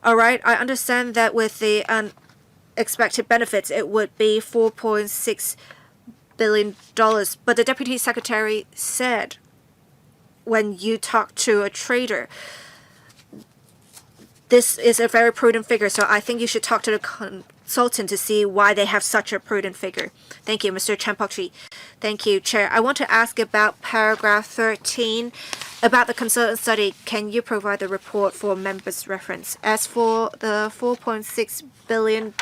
All right, I understand that with the unexpected benefits, it would be $4.6 billion. But the Deputy Secretary said when you talk to a trader, this is a very prudent figure, so I think you should talk to the consultant to see why they have such a prudent figure. Thank you, Mr. Champokshi. Thank you, Chair. I want to ask about paragraph 13 about the consultant study. Can you provide the report for members' reference? As for the $4.6 billion,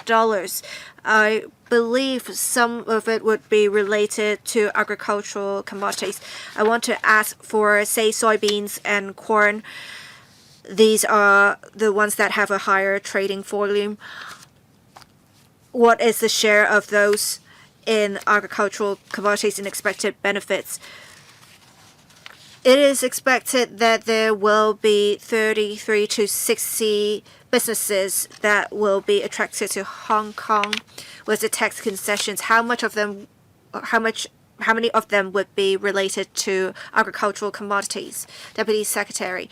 I believe some of it would be related to agricultural commodities. I want to ask for, say, soybeans and corn. These are the ones that have a higher trading volume. What is the share of those in agricultural commodities and expected benefits? It is expected that there will be 33 to 60 businesses that will be attracted to Hong Kong with the tax concessions. How many of them would be related to agricultural commodities? Deputy Secretary.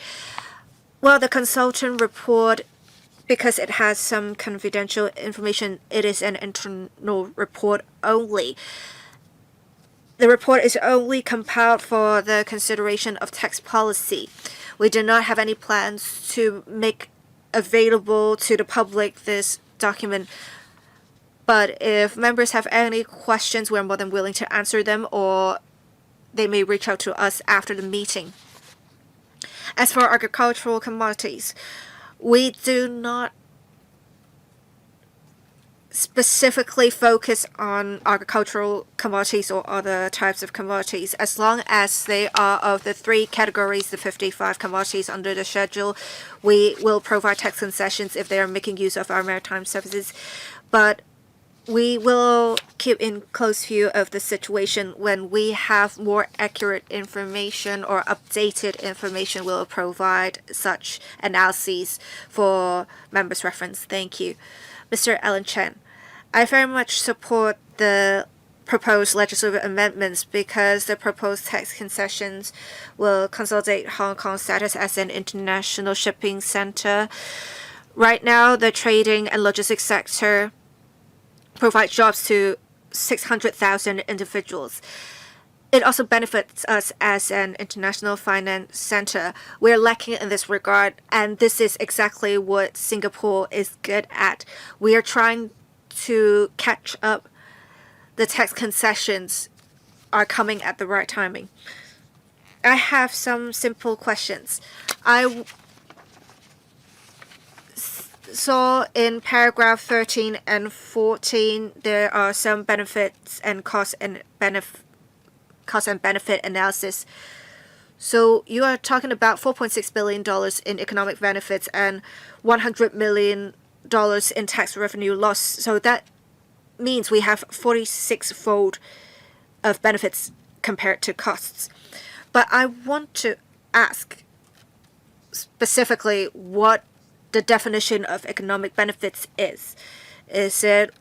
Well, the consultant report, because it has some confidential information, it is an internal report only. The report is only compiled for the consideration of tax policy. We do not have any plans to make available to the public this document. But if members have any questions, we're more than willing to answer them, or they may reach out to us after the meeting. As for agricultural commodities, we do not specifically focus on agricultural commodities or other types of commodities. As long as they are of the three categories, the 55 commodities under the schedule, we will provide tax concessions if they are making use of our maritime services. But we will keep in close view of the situation. When we have more accurate information or updated information, we'll provide such analyses for members' reference. Thank you. Mr. Alan Chen, I very much support the proposed legislative amendments because the proposed tax concessions will consolidate Hong Kong's status as an international shipping center. Right now, the trading and logistics sector provide jobs to 600,000 individuals. It also benefits us as an international finance center. We're lacking in this regard, and this is exactly what Singapore is good at. We are trying to catch up. The tax concessions are coming at the right timing. I have some simple questions. I saw in paragraph 13 and 14 there are some benefits and cost and benefit analysis. So you are talking about $4.6 billion in economic benefits and $100 million in tax revenue loss. So that means we have 46-fold of benefits compared to costs. But I want to ask specifically what the definition of economic benefits is. Is it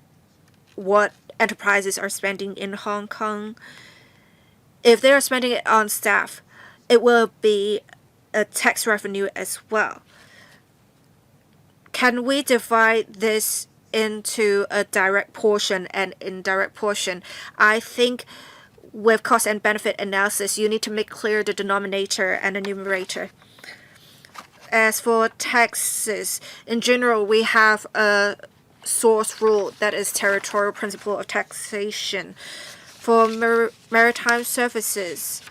what enterprises are spending in Hong Kong? If they are spending it on staff, it will be a tax revenue as well. Can we divide this into a direct portion and indirect portion? I think with cost and benefit analysis, you need to make clear the denominator and the numerator. As for taxes, in general, we have a source rule that is territorial principle of taxation. For maritime services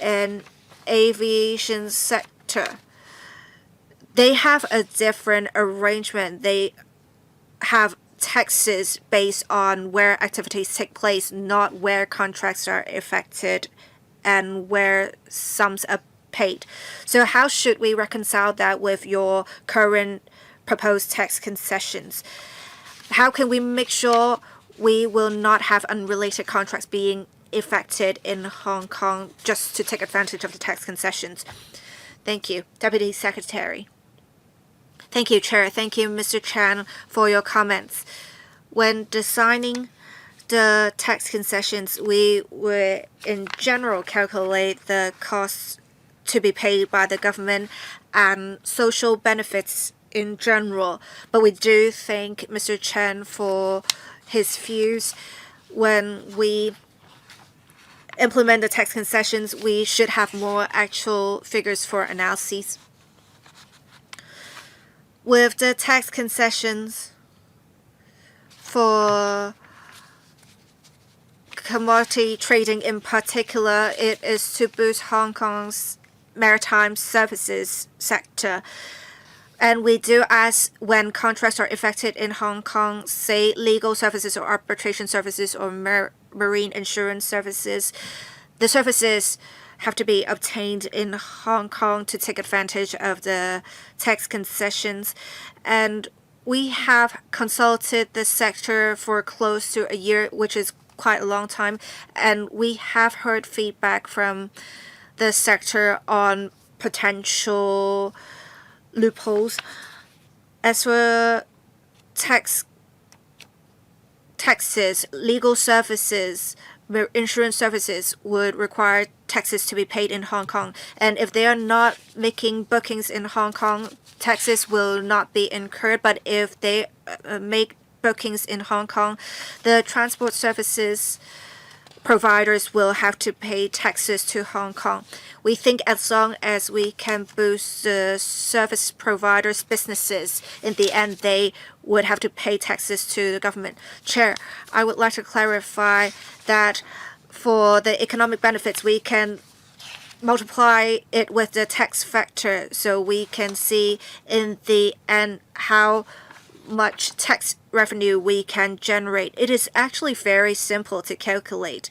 and aviation sector, they have a different arrangement. They have taxes based on where activities take place, not where contracts are effected and where sums are paid. So how should we reconcile that with your current proposed tax concessions? How can we make sure we will not have unrelated contracts being effected in Hong Kong just to take advantage of the tax concessions? Thank you, Deputy Secretary. Thank you, Chair. Thank you, Mr. Chan, for your comments. When designing the tax concessions, we would in general calculate the costs to be paid by the government and social benefits in general. But we do thank Mr. Chen for his views. When we implement the tax concessions, we should have more actual figures for analyses. With the tax concessions for commodity trading in particular, it is to boost Hong Kong's maritime services sector. And we do ask when contracts are effected in Hong Kong, say legal services or arbitration services or marine insurance services, the services have to be obtained in Hong Kong to take advantage of the tax concessions. And we have consulted the sector for close to a year, which is quite a long time. And we have heard feedback from the sector on potential loopholes. As for taxes, legal services, insurance services would require taxes to be paid in Hong Kong. And if they are not making bookings in Hong Kong, taxes will not be incurred. But if they make bookings in Hong Kong, the transport services providers will have to pay taxes to Hong Kong. We think as long as we can boost the service providers' businesses, in the end, they would have to pay taxes to the government. Chair, I would like to clarify that for the economic benefits, we can multiply it with the tax factor so we can see in the end how much tax revenue we can generate. It is actually very simple to calculate.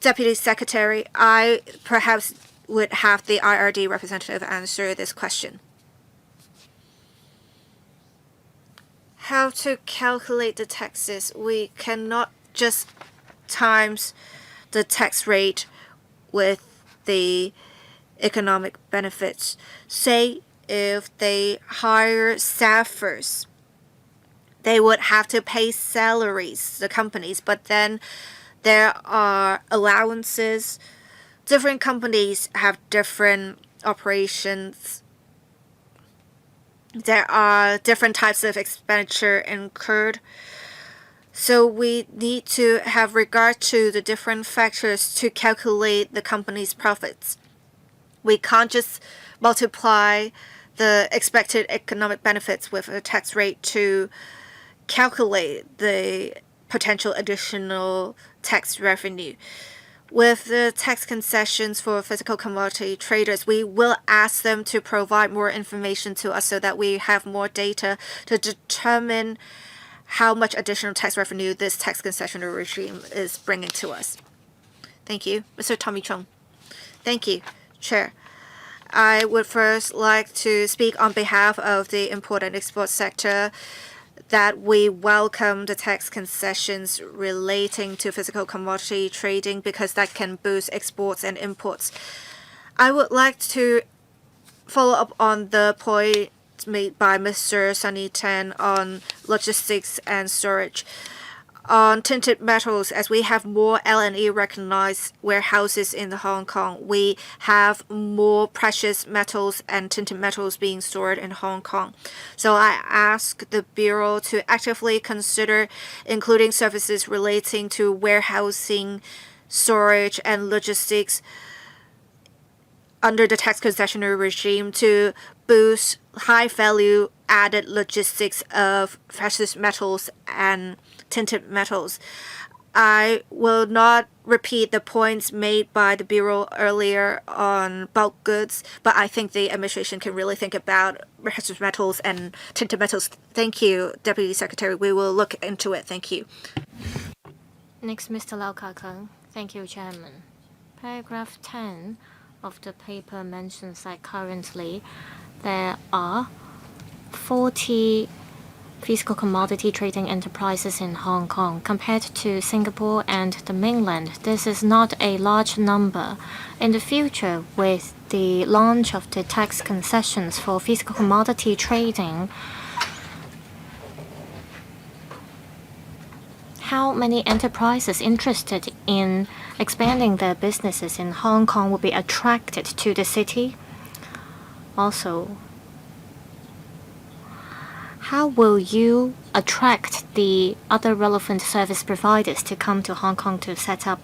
Deputy Secretary, I perhaps would have the IRD representative answer this question. How to calculate the taxes? We cannot just times the tax rate with the economic benefits. Say if they hire staffers, they would have to pay salaries, the companies, but then there are allowances. Different companies have different operations. There are different types of expenditure incurred. So we need to have regard to the different factors to calculate the company's profits. We can't just multiply the expected economic benefits with a tax rate to calculate the potential additional tax revenue. With the tax concessions for physical commodity traders, we will ask them to provide more information to us so that we have more data to determine how much additional tax revenue this tax concessionary regime is bringing to us. Thank you. Mr. Tommy Chung. Thank you, Chair. I would first like to speak on behalf of the import and export sector that we welcome the tax concessions relating to physical commodity trading because that can boost exports and imports. I would like to follow up on the point made by Mr. Sunny Tan on logistics and storage. On tinted metals, as we have more L&E recognized warehouses in Hong Kong, we have more precious metals and tinted metals being stored in Hong Kong. So I ask the Bureau to actively consider including services relating to warehousing, storage, and logistics under the tax concessionary regime to boost high-value added logistics of precious metals and tinted metals. I will not repeat the points made by the Bureau earlier on bulk goods, but I think the administration can really think about precious metals and tinted metals. Thank you, Deputy Secretary. We will look into it. Thank you. Next, Mr. Lau Ka-keng. Thank you, Chairman. Paragraph 10 of the paper mentions that currently there are 40 physical commodity trading enterprises in Hong Kong. Compared to Singapore and the mainland, this is not a large number. In the future, with the launch of the tax concessions for physical commodity trading, how many enterprises interested in expanding their businesses in Hong Kong will be attracted to the city? Also, how will you attract the other relevant service providers to come to Hong Kong to set up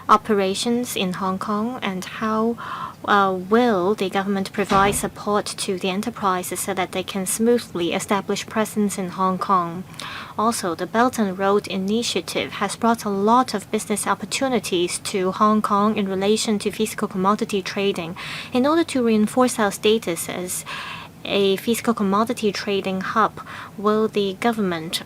operations in Hong Kong? And how will the government provide support to the enterprises so that they can smoothly establish presence in Hong Kong? Also, the Belt and Road Initiative has brought a lot of business opportunities to Hong Kong in relation to physical commodity trading. In order to reinforce our status as a physical commodity trading hub, will the government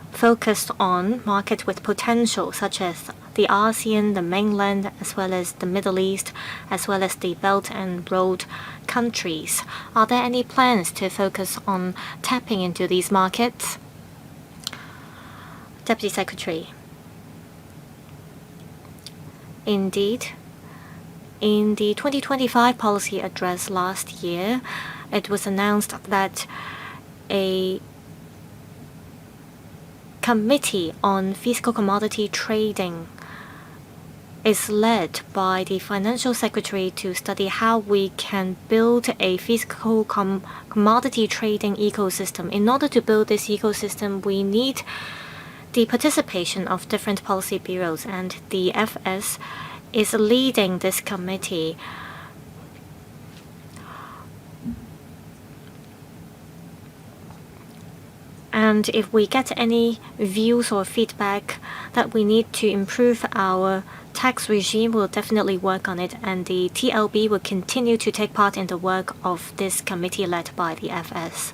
focus on markets with potential such as the ASEAN, the mainland, as well as the Middle East, as well as the Belt and Road countries? Are there any plans to focus on tapping into these markets? Deputy Secretary. Indeed, in the 2025 policy address last year, it was announced that a committee on physical commodity trading is led by the Financial Secretary to study how we can build a physical commodity trading ecosystem. In order to build this ecosystem, we need the participation of different policy bureaus, and the FS is leading this committee. And if we get any views or feedback that we need to improve our tax regime, we'll definitely work on it, and the TLB will continue to take part in the work of this committee led by the FS.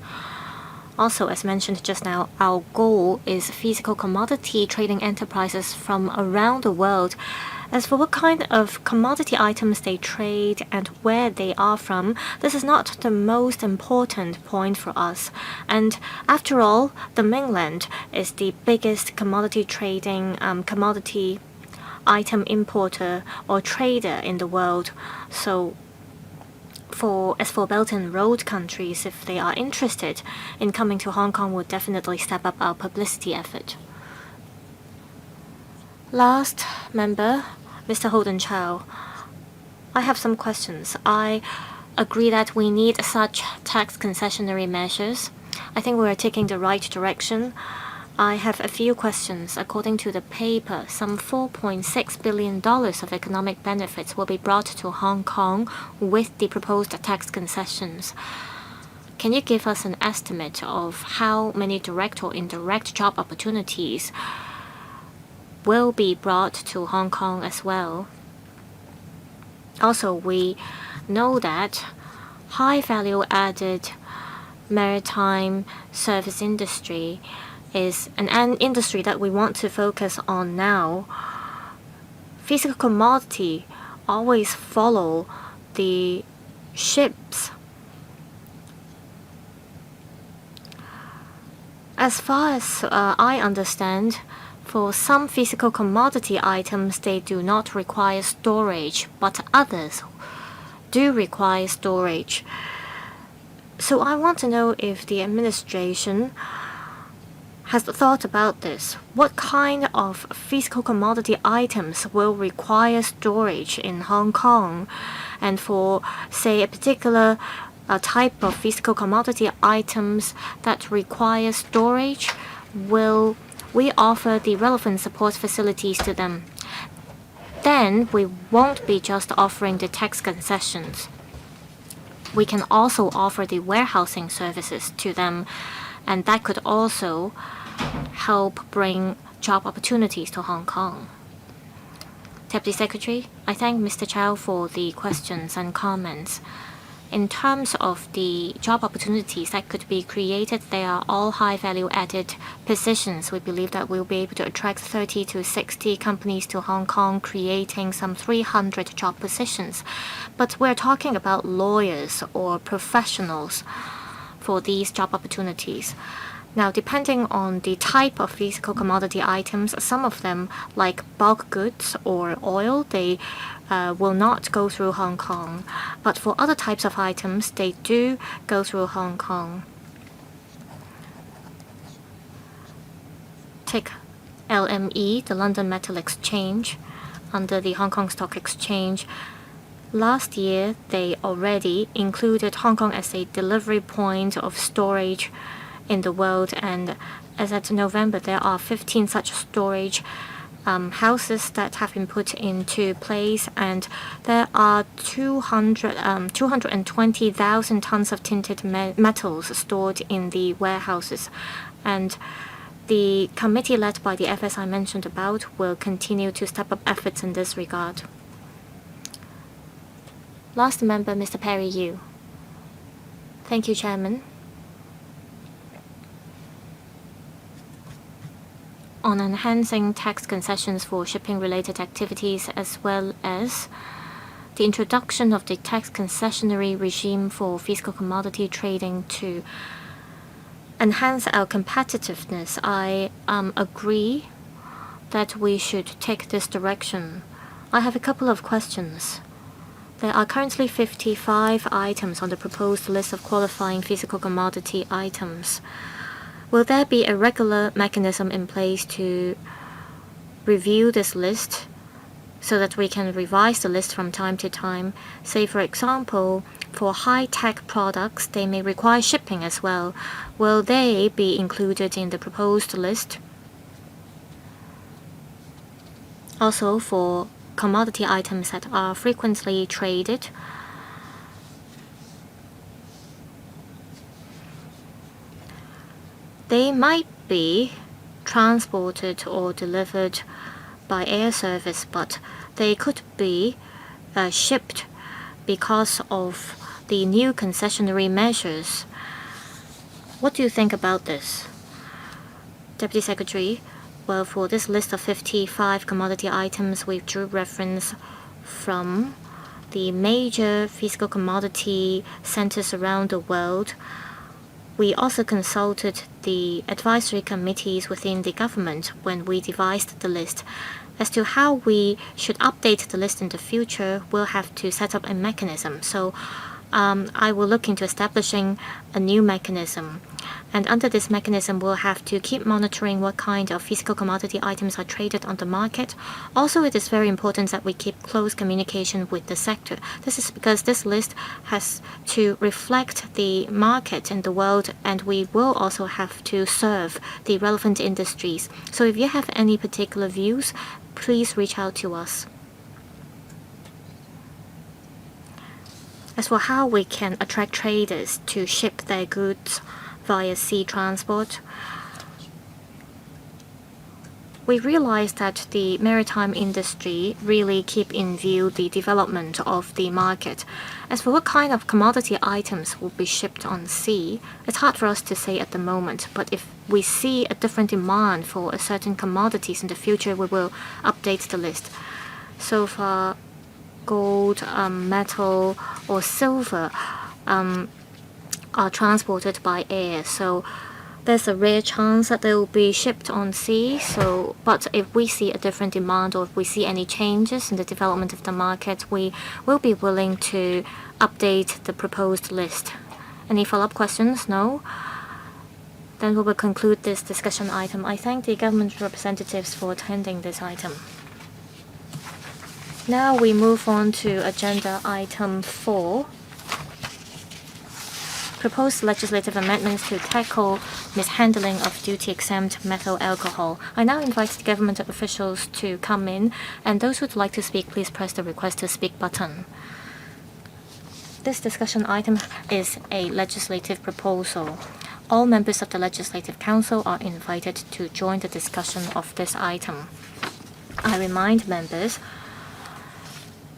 Also, as mentioned just now, our goal is physical commodity trading enterprises from around the world. As for what kind of commodity items they trade and where they are from, this is not the most important point for us. And after all, the mainland is the biggest commodity trading, commodity item importer or trader in the world. So as for Belt and Road countries, if they are interested in coming to Hong Kong, we'll definitely step up our publicity effort. Last member, Mr. Holden Chow. I have some questions. I agree that we need such tax concessionary measures. I think we are taking the right direction. I have a few questions. According to the paper, some $4.6 billion of economic benefits will be brought to Hong Kong with the proposed tax concessions. Can you give us an estimate of how many direct or indirect job opportunities will be brought to Hong Kong as well? Also, we know that high value added maritime service industry is an industry that we want to focus on now. Physical commodity always follow the ships. As far as I understand, for some physical commodity items, they do not require storage, but others do require storage. So I want to know if the administration has thought about this. What kind of physical commodity items will require storage in Hong Kong? And for, say, a particular type of physical commodity items that require storage, will we offer the relevant support facilities to them? Then we won't be just offering the tax concessions. We can also offer the warehousing services to them, and that could also help bring job opportunities to Hong Kong. Deputy Secretary, I thank Mr. Chow for the questions and comments. In terms of the job opportunities that could be created, they are all high value added positions. We believe that we'll be able to attract 30 to 60 companies to Hong Kong, creating some 300 job positions. But we're talking about lawyers or professionals for these job opportunities. Now, depending on the type of physical commodity items, some of them, like bulk goods or oil, they will not go through Hong Kong. But for other types of items, they do go through Hong Kong. Take LME, the London Metal Exchange, under the Hong Kong Stock Exchange. Last year, they already included Hong Kong as a delivery point of storage in the world, and as at November, there are 15 such storage houses that have been put into place, and there are 220,000 tons of tinted metals stored in the warehouses. And the committee led by the FS I mentioned about will continue to step up efforts in this regard. Last member, Mr. Perry Yu. Thank you, Chairman. On enhancing tax concessions for shipping-related activities, as well as the introduction of the tax concessionary regime for physical commodity trading to enhance our competitiveness, I agree that we should take this direction. I have a couple of questions. There are currently 55 items on the proposed list of qualifying physical commodity items. Will there be a regular mechanism in place to review this list so that we can revise the list from time to time? Say, for example, for high-tech products, they may require shipping as well. Will they be included in the proposed list? Also, for commodity items that are frequently traded, they might be transported or delivered by air service, but they could be shipped because of the new concessionary measures. What do you think about this? Deputy Secretary, well, for this list of 55 commodity items, we drew reference from the major physical commodity centers around the world. We also consulted the advisory committees within the government when we devised the list. As to how we should update the list in the future, we'll have to set up a mechanism. So I will look into establishing a new mechanism. And under this mechanism, we'll have to keep monitoring what kind of physical commodity items are traded on the market. Also, it is very important that we keep close communication with the sector. This is because this list has to reflect the market in the world, and we will also have to serve the relevant industries. So if you have any particular views, please reach out to us. As for how we can attract traders to ship their goods via sea transport, we realize that the maritime industry really keep in view the development of the market. As for what kind of commodity items will be shipped on sea, it's hard for us to say at the moment, but if we see a different demand for a certain commodities in the future, we will update the list. So far, gold, metal, or silver are transported by air, so there's a rare chance that they will be shipped on sea. But if we see a different demand, or if we see any changes in the development of the market, we will be willing to update the proposed list. Any follow-up questions? No? Then we will conclude this discussion item. I thank the government representatives for attending this item. Now we move on to agenda item 4. Proposed legislative amendments to tackle mishandling of duty-exempt methyl alcohol. I now invite the government officials to come in, and those who would like to speak, please press the request to speak button. This discussion item is a legislative proposal. All members of the Legislative Council are invited to join the discussion of this item. I remind members,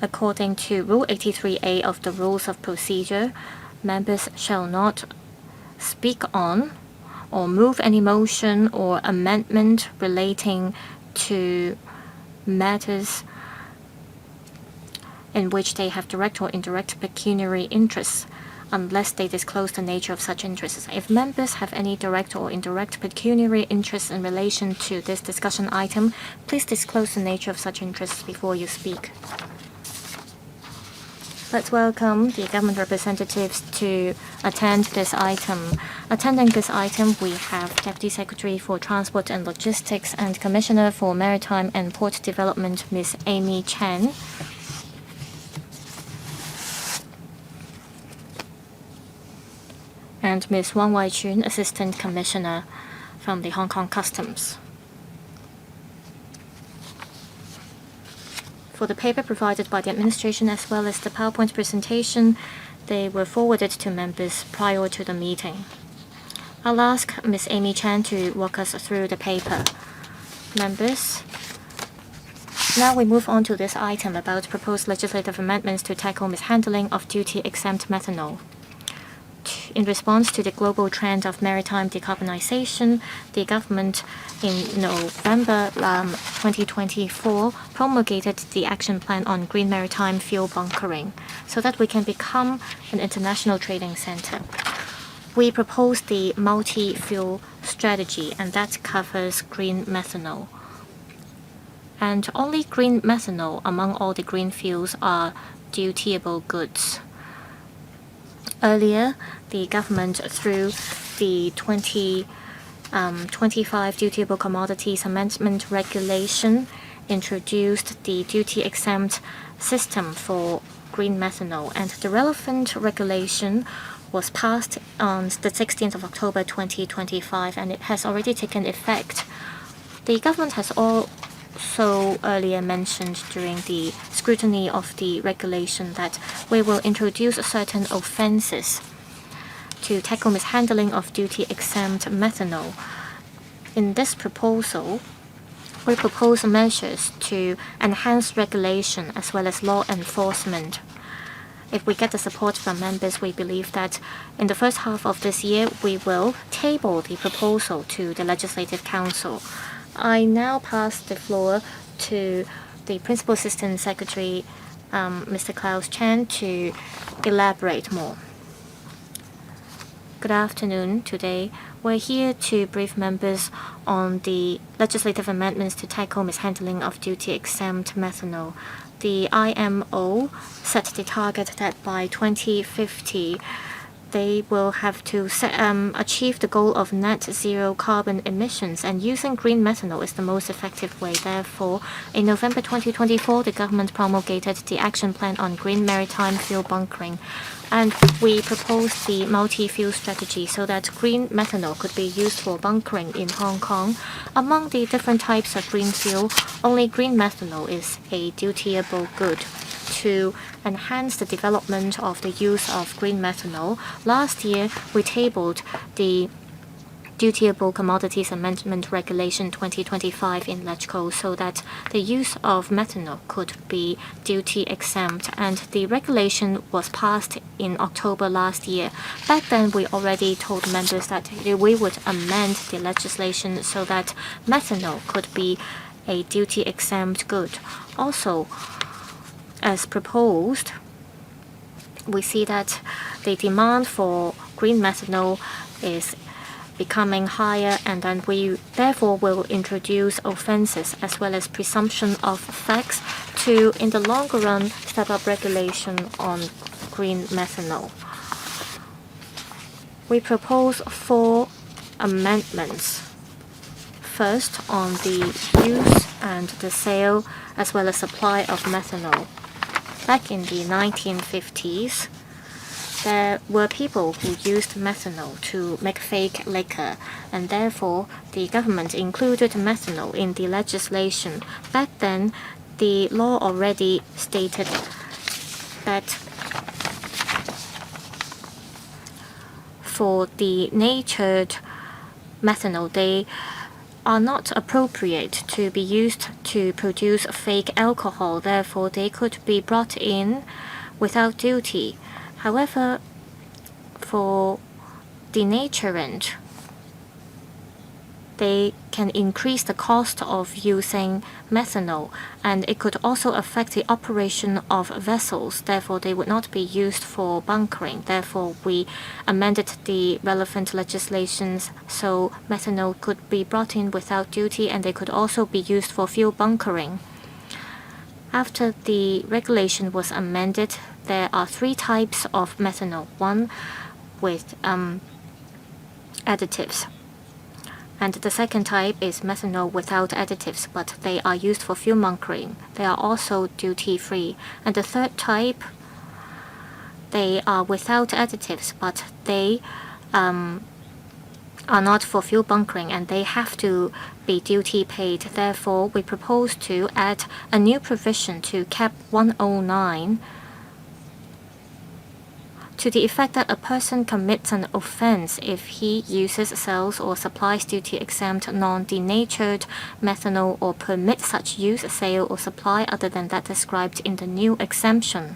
according to Rule 83A of the Rules of Procedure, members shall not speak on or move any motion or amendment relating to matters in which they have direct or indirect pecuniary interests, unless they disclose the nature of such interests. If members have any direct or indirect pecuniary interests in relation to this discussion item, please disclose the nature of such interests before you speak. Let's welcome the government representatives to attend this item. Attending this item, we have Deputy Secretary for Transport and Logistics and Commissioner for Maritime and Port Development, Ms. Amy Chen. And Ms. Wang Waichun, Assistant Commissioner from the Hong Kong Customs. For the paper provided by the administration as well as the PowerPoint presentation, they were forwarded to members prior to the meeting. I'll ask Ms. Amy Chan to walk us through the paper. Members, now we move on to this item about proposed legislative amendments to tackle mishandling of duty-exempt methanol. In response to the global trend of maritime decarbonization, the government in November 2024 promulgated the action plan on green maritime fuel bunkering so that we can become an international trading center. We proposed the multi-fuel strategy, and that covers green methanol. And only green methanol among all the green fuels are dutiable goods. Earlier, the government, through the 2025 Dutiable Commodities Amendment Regulation, introduced the duty-exempt system for green methanol, and the relevant regulation was passed on the 16th of October 2025, and it has already taken effect. The government has also earlier mentioned during the scrutiny of the regulation that we will introduce certain offenses to tackle mishandling of duty-exempt methanol. In this proposal, we propose measures to enhance regulation as well as law enforcement. If we get the support from members, we believe that in the first half of this year, we will table the proposal to the Legislative Council. I now pass the floor to the Principal Assistant Secretary, Mr. Klaus Chen, to elaborate more. Good afternoon. Today, we're here to brief members on the legislative amendments to tackle mishandling of duty-exempt methanol. The IMO set the target that by 2050, they will have to achieve the goal of net zero carbon emissions, and using green methanol is the most effective way. Therefore, in November 2024, the government promulgated the action plan on green maritime fuel bunkering, and we proposed the multi-fuel strategy so that green methanol could be used for bunkering in Hong Kong. Among the different types of green fuel, only green methanol is a dutiable good. To enhance the development of the use of green methanol, last year we tabled the Dutiable Commodities Amendment Regulation 2025 in LegCo so that the use of methanol could be duty exempt, and the regulation was passed in October last year. Back then, we already told members that we would amend the legislation so that methanol could be a duty exempt good. Also, as proposed, we see that the demand for green methanol is becoming higher, and then we therefore will introduce offenses as well as presumption of facts to, in the longer run, step up regulation on green methanol. We propose 4 amendments. First, on the use and the sale as well as supply of methanol. Back in the 1950s, there were people who used methanol to make fake liquor, and therefore the government included methanol in the legislation. Back then, the law already stated that for the natured methanol, they are not appropriate to be used to produce fake alcohol. Therefore, they could be brought in without duty. However, for denaturant, they can increase the cost of using methanol, and it could also affect the operation of vessels. Therefore, they would not be used for bunkering. Therefore, we amended the relevant legislations so methanol could be brought in without duty, and they could also be used for fuel bunkering. After the regulation was amended, there are 3 types of methanol. One with additives. And the second type is methanol without additives, but they are used for fuel bunkering. They are also duty-free. And the third type, they are without additives, but they are not for fuel bunkering, and they have to be duty paid. Therefore, we propose to add a new provision to Cap 109 to the effect that a person commits an offense if he uses, sells, or supplies duty-exempt non-denatured methanol or permits such use, sale, or supply other than that described in the new exemption.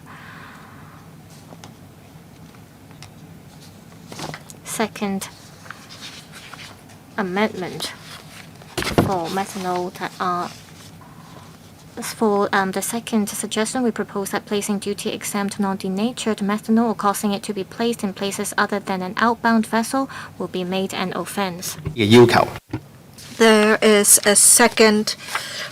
Second amendment for methanol that are For the second suggestion, we propose that placing duty-exempt non-denatured methanol or causing it to be placed in places other than an outbound vessel will be made an offense. There is a second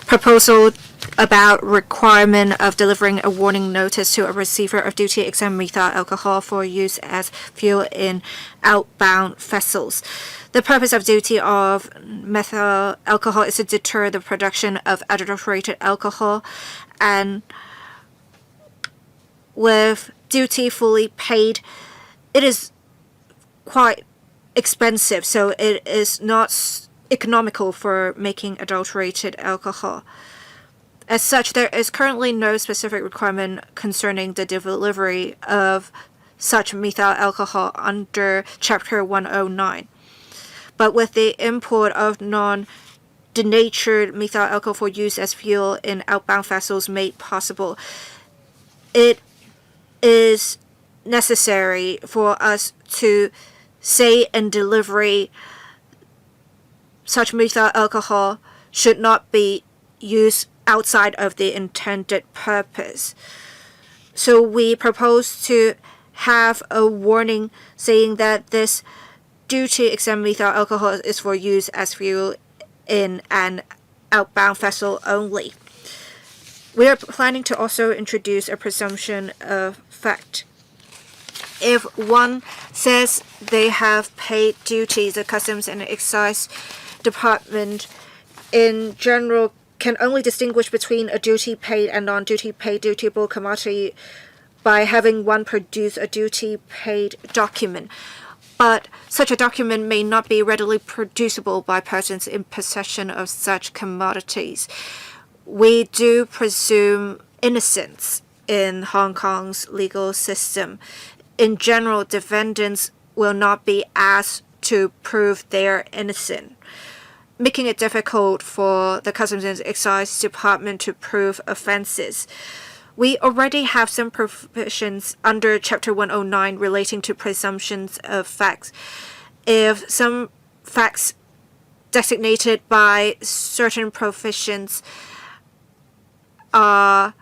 proposal about requirement of delivering a warning notice to a receiver of duty-exempt methyl alcohol for use as fuel in outbound vessels. The purpose of duty of methyl alcohol is to deter the production of adulterated alcohol, and with duty fully paid, it is quite expensive, so it is not economical for making adulterated alcohol. As such, there is currently no specific requirement concerning the delivery of such methyl alcohol under Chapter 109. But with the import of non-denatured methyl alcohol for use as fuel in outbound vessels made possible, it is necessary for us to say in delivery such methyl alcohol should not be used outside of the intended purpose. So we propose to have a warning saying that this duty-exempt methyl alcohol is for use as fuel in an outbound vessel only. We are planning to also introduce a presumption of fact. If one says they have paid duties, the Customs and Excise Department in general can only distinguish between a duty paid and non-duty paid dutiable commodity by having one produce a duty paid document. But such a document may not be readily producible by persons in possession of such commodities. We do presume innocence in Hong Kong's legal system. In general, defendants will not be asked to prove they're innocent, making it difficult for the Customs and Excise Department to prove offenses. We already have some provisions under Chapter 109 relating to presumptions of facts. If some facts designated by certain provisions are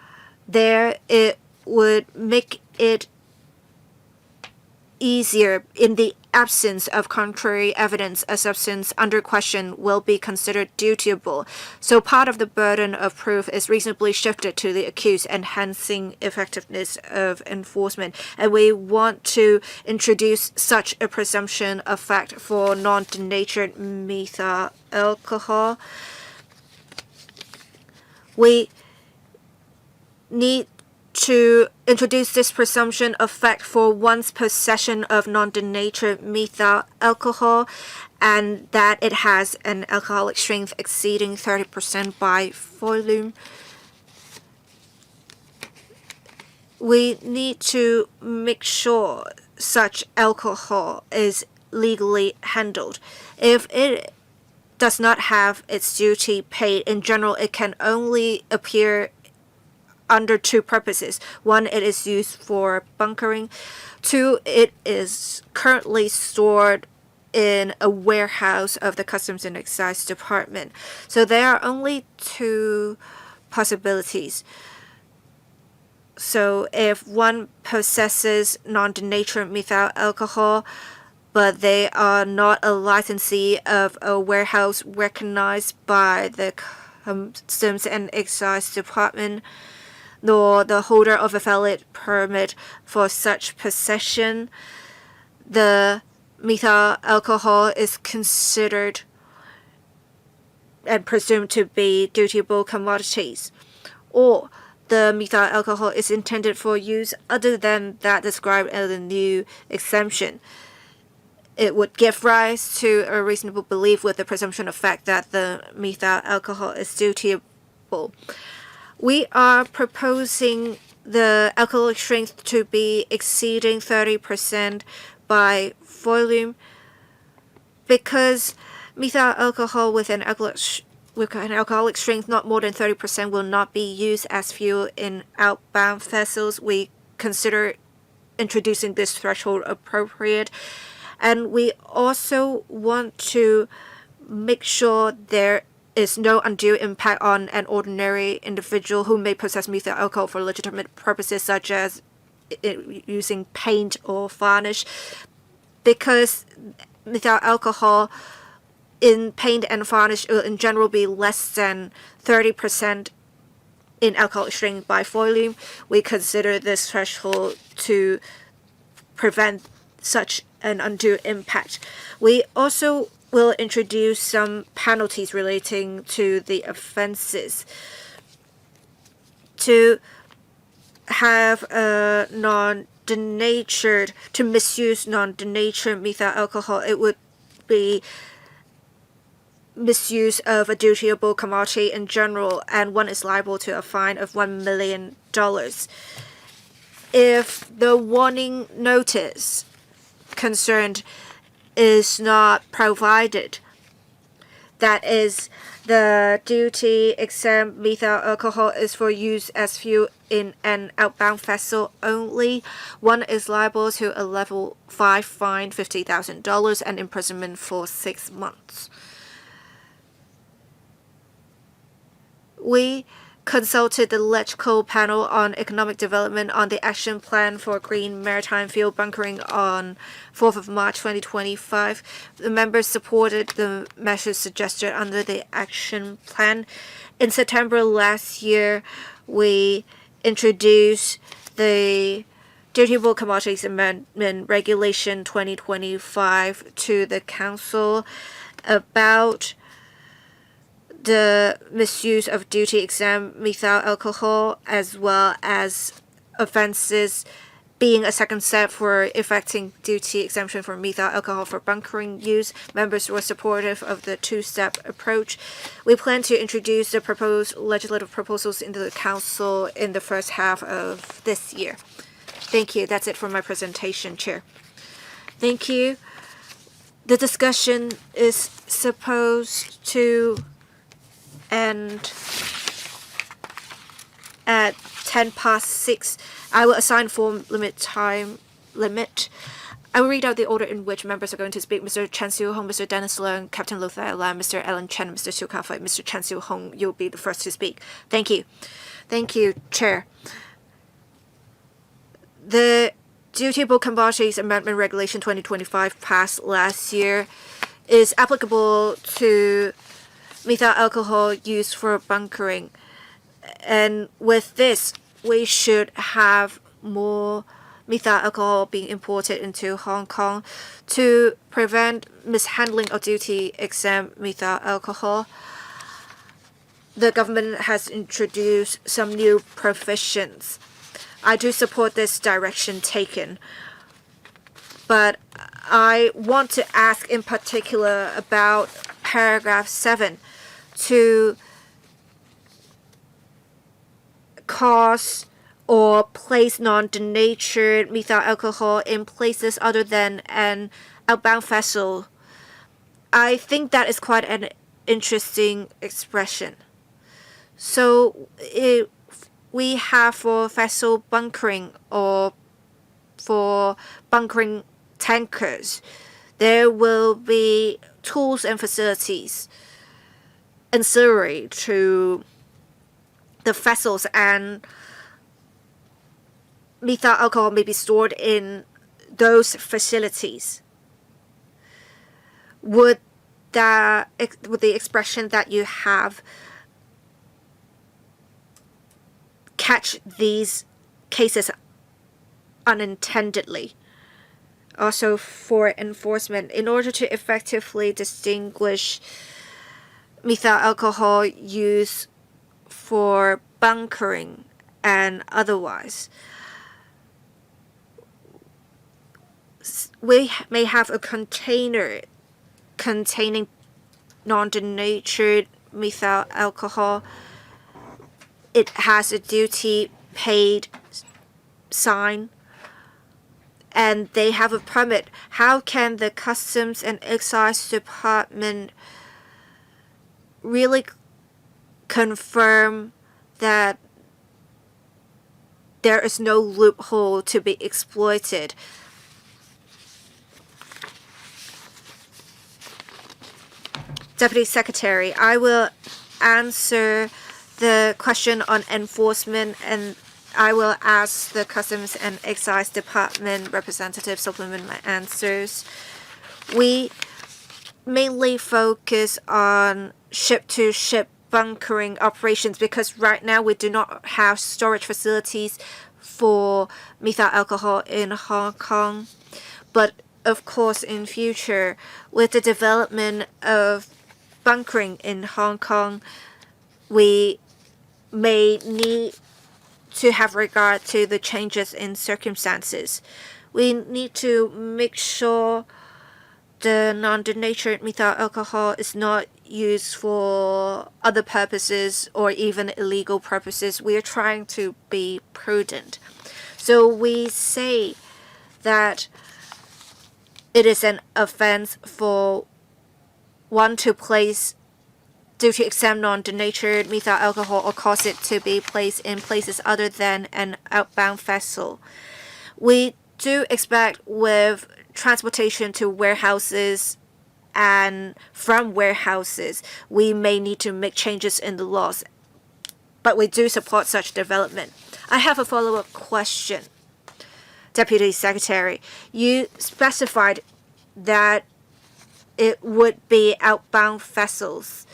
there, it would make it easier. In the absence of contrary evidence, a substance under question will be considered dutiable. So part of the burden of proof is reasonably shifted to the accused, enhancing effectiveness of enforcement. And we want to introduce such a presumption of fact for non-denatured methyl alcohol. We need to introduce this presumption of fact for one's possession of non-denatured methyl alcohol, and that it has an alcoholic strength exceeding 30% by volume. We need to make sure such alcohol is legally handled. If it does not have its duty paid, in general, it can only appear under two purposes. One, it is used for bunkering. Two, it is currently stored in a warehouse of the Customs and Excise Department. So there are only two possibilities. So if one possesses non-denatured methyl alcohol, but they are not a licensee of a warehouse recognized by the Customs and Excise Department, nor the holder of a valid permit for such possession, the methyl alcohol is considered and presumed to be dutiable commodities. Or the methyl alcohol is intended for use other than that described in the new exemption. It would give rise to a reasonable belief with the presumption of fact that the methyl alcohol is dutiable. We are proposing the alcoholic strength to be exceeding 30% by volume because methyl alcohol with an alcoholic strength not more than 30% will not be used as fuel in outbound vessels. We consider introducing this threshold appropriate. And we also want to make sure there is no undue impact on an ordinary individual who may possess methyl alcohol for legitimate purposes such as using paint or varnish, because methyl alcohol in paint and varnish will in general be less than 30% in alcoholic strength by volume. We consider this threshold to prevent such an undue impact. We also will introduce some penalties relating to the offenses. To have a to misuse non-denatured methyl alcohol, it would be misuse of a dutiable commodity in general, and one is liable to a fine of $1 million. If the warning notice concerned is not provided, that is, the duty-exempt methyl alcohol is for use as fuel in an outbound vessel only, one is liable to a level 5 fine, $50,000, and imprisonment for 6 months. We consulted the Legislative Panel on Economic Development on the Action Plan for Green Maritime Fuel Bunkering on 4th of March 2025. The members supported the measures suggested under the Action Plan. In September last year, we introduced the Dutiable Commodities Amendment Regulation 2025 to the Council about the misuse of duty-exempt methyl alcohol, as well as offenses being a second step for effecting duty exemption for methyl alcohol for bunkering use. Members were supportive of the two-step approach. We plan to introduce the proposed legislative proposals into the Council in the first half of this year. Thank you. That's it for my presentation, Chair. Thank you. The discussion is supposed to end at 6:10. I will assign form time limit. I will read out the order in which members are going to speak. Mr. Chen Siu-hong, Mr. Dennis Leung, Captain Luther Lam, Mr. Alan Chen, Mr. Siu Ka-fai. Mr. Chen Siu-hong, you'll be the first to speak. Thank you. Thank you, Chair. The Dutiable Commodities Amendment Regulation 2025 passed last year is applicable to methyl alcohol used for bunkering. And with this, we should have more methyl alcohol being imported into Hong Kong to prevent mishandling of duty-exempt methyl alcohol. The government has introduced some new provisions. I do support this direction taken, but I want to ask in particular about paragraph 7 to cause or place non-denatured methyl alcohol in places other than an outbound vessel. I think that is quite an interesting expression. So we have for vessel bunkering or for bunkering tankers, there will be tools and facilities ancillary to the vessels, and methyl alcohol may be stored in those facilities. Would the expression that you have catch these cases unintendedly? Also, for enforcement, in order to effectively distinguish methyl alcohol use for bunkering and otherwise, we may have a container containing non-denatured methyl alcohol. It has a duty paid sign, and they have a permit. How can the Customs and Excise Department really confirm that there is no loophole to be exploited? Deputy Secretary, I will answer the question on enforcement, and I will ask the Customs and Excise Department representative supplement my answers. We mainly focus on ship-to-ship bunkering operations because right now we do not have storage facilities for methyl alcohol in Hong Kong. But of course, in future, with the development of bunkering in Hong Kong, we may need to have regard to the changes in circumstances. We need to make sure the non-denatured methyl alcohol is not used for other purposes or even illegal purposes. We are trying to be prudent. So we say that it is an offense for one to place duty-exempt non-denatured methyl alcohol or cause it to be placed in places other than an outbound vessel. We do expect with transportation to warehouses and from warehouses, we may need to make changes in the laws, but we do support such development. I have a follow-up question. Deputy Secretary, you specified that it would be outbound vessels,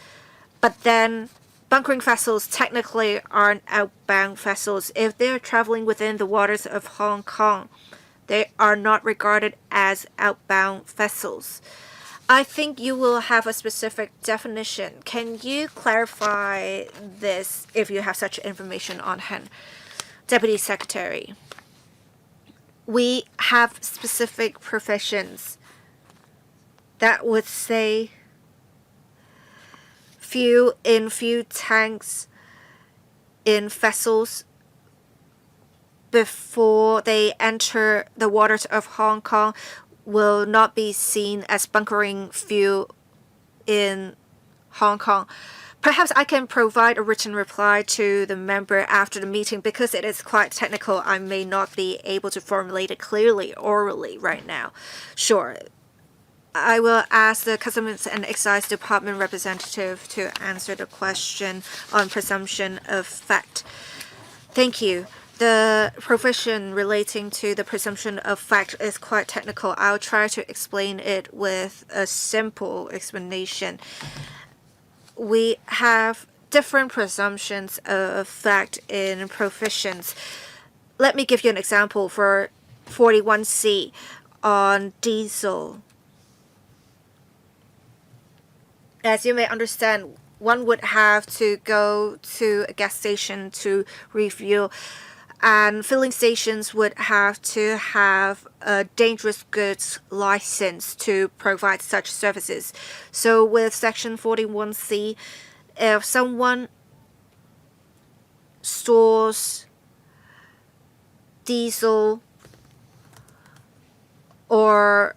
but then bunkering vessels technically aren't outbound vessels. If they're traveling within the waters of Hong Kong, they are not regarded as outbound vessels. I think you will have a specific definition. Can you clarify this if you have such information on hand? Deputy Secretary, we have specific provisions that would say fuel tanks in vessels before they enter the waters of Hong Kong will not be seen as bunkering fuel in Hong Kong. Perhaps I can provide a written reply to the member after the meeting because it is quite technical. I may not be able to formulate it clearly orally right now. Sure. I will ask the Customs and Excise Department representative to answer the question on presumption of fact. Thank you. The provision relating to the presumption of fact is quite technical. I'll try to explain it with a simple explanation. We have different presumptions of fact in provisions. Let me give you an example for 41C on diesel. As you may understand, one would have to go to a gas station to refuel, and filling stations would have to have a dangerous goods license to provide such services. So with Section 41C, if someone stores diesel or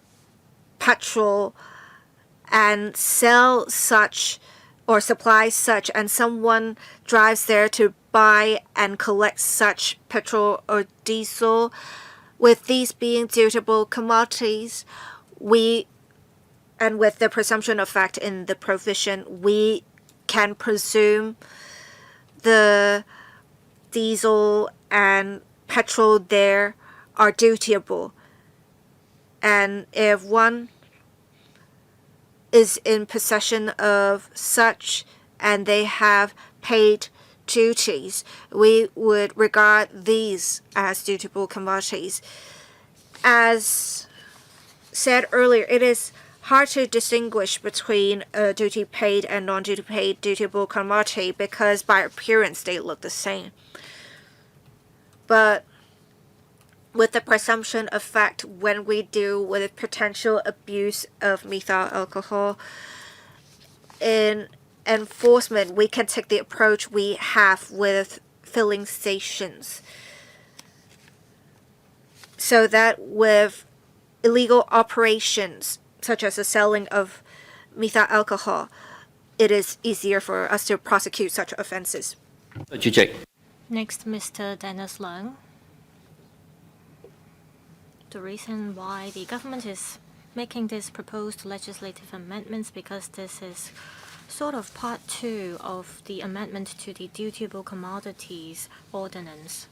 petrol and sell such or supply such, and someone drives there to buy and collect such petrol or diesel, with these being dutiable commodities, and with the presumption of fact in the provision, we can presume the diesel and petrol there are dutiable. And if one is in possession of such and they have paid duties, we would regard these as dutiable commodities. As said earlier, it is hard to distinguish between a duty paid and non-duty paid dutiable commodity because by appearance they look the same. But with the presumption of fact, when we deal with potential abuse of methyl alcohol in enforcement, we can take the approach we have with filling stations, so that with illegal operations such as the selling of methyl alcohol, it is easier for us to prosecute such offenses. Next, Mr. Dennis Leung. The reason why the government is making this proposed legislative amendments because this is sort of part 2 of the amendment to the Dutiable Commodities Ordinance.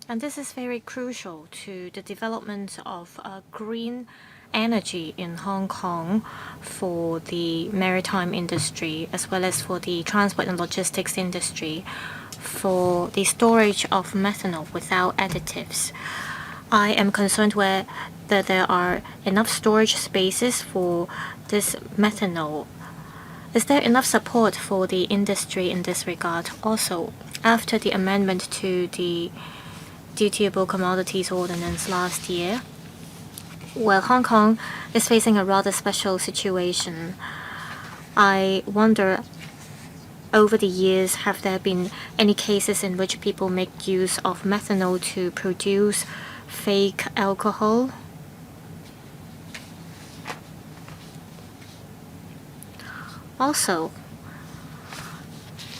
And this is very crucial to the development of green energy in Hong Kong for the maritime industry as well as for the transport and logistics industry, for the storage of methanol without additives. I am concerned whether there are enough storage spaces for this methanol. Is there enough support for the industry in this regard? Also, after the amendment to the Dutiable Commodities Ordinance last year, well, Hong Kong is facing a rather special situation. I wonder, over the years, have there been any cases in which people make use of methanol to produce fake alcohol? Also,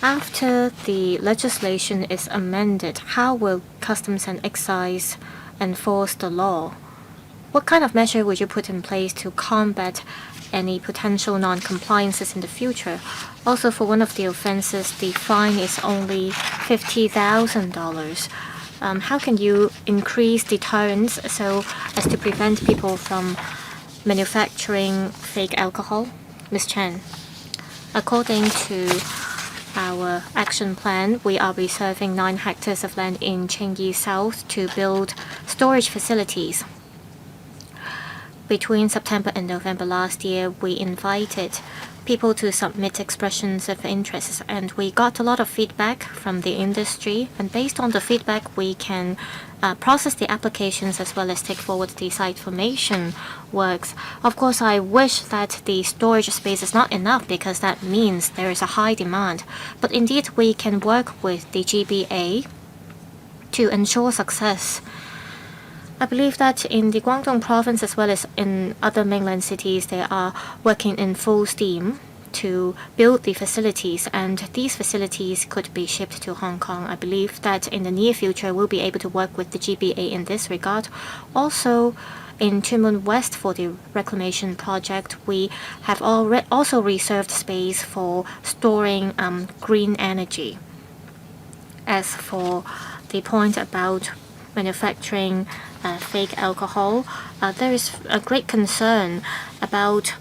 after the legislation is amended, how will Customs and Excise enforce the law? What kind of measure would you put in place to combat any potential non-compliances in the future? Also, for one of the offenses, the fine is only $50,000. How can you increase deterrence so as to prevent people from manufacturing fake alcohol? Ms. Chen, according to our action plan, we are reserving 9 hectares of land in Chengyi South to build storage facilities. Between September and November last year, we invited people to submit expressions of interest, and we got a lot of feedback from the industry. And based on the feedback, we can process the applications as well as take forward the site formation works. Of course, I wish that the storage space is not enough because that means there is a high demand. But indeed, we can work with the GBA to ensure success. I believe that in the Guangdong province as well as in other mainland cities, they are working in full steam to build the facilities, and these facilities could be shipped to Hong Kong. I believe that in the near future, we'll be able to work with the GBA in this regard. Also, in Tuen Mun West for the reclamation project, we have also reserved space for storing green energy. As for the point about manufacturing fake alcohol, there is a great concern about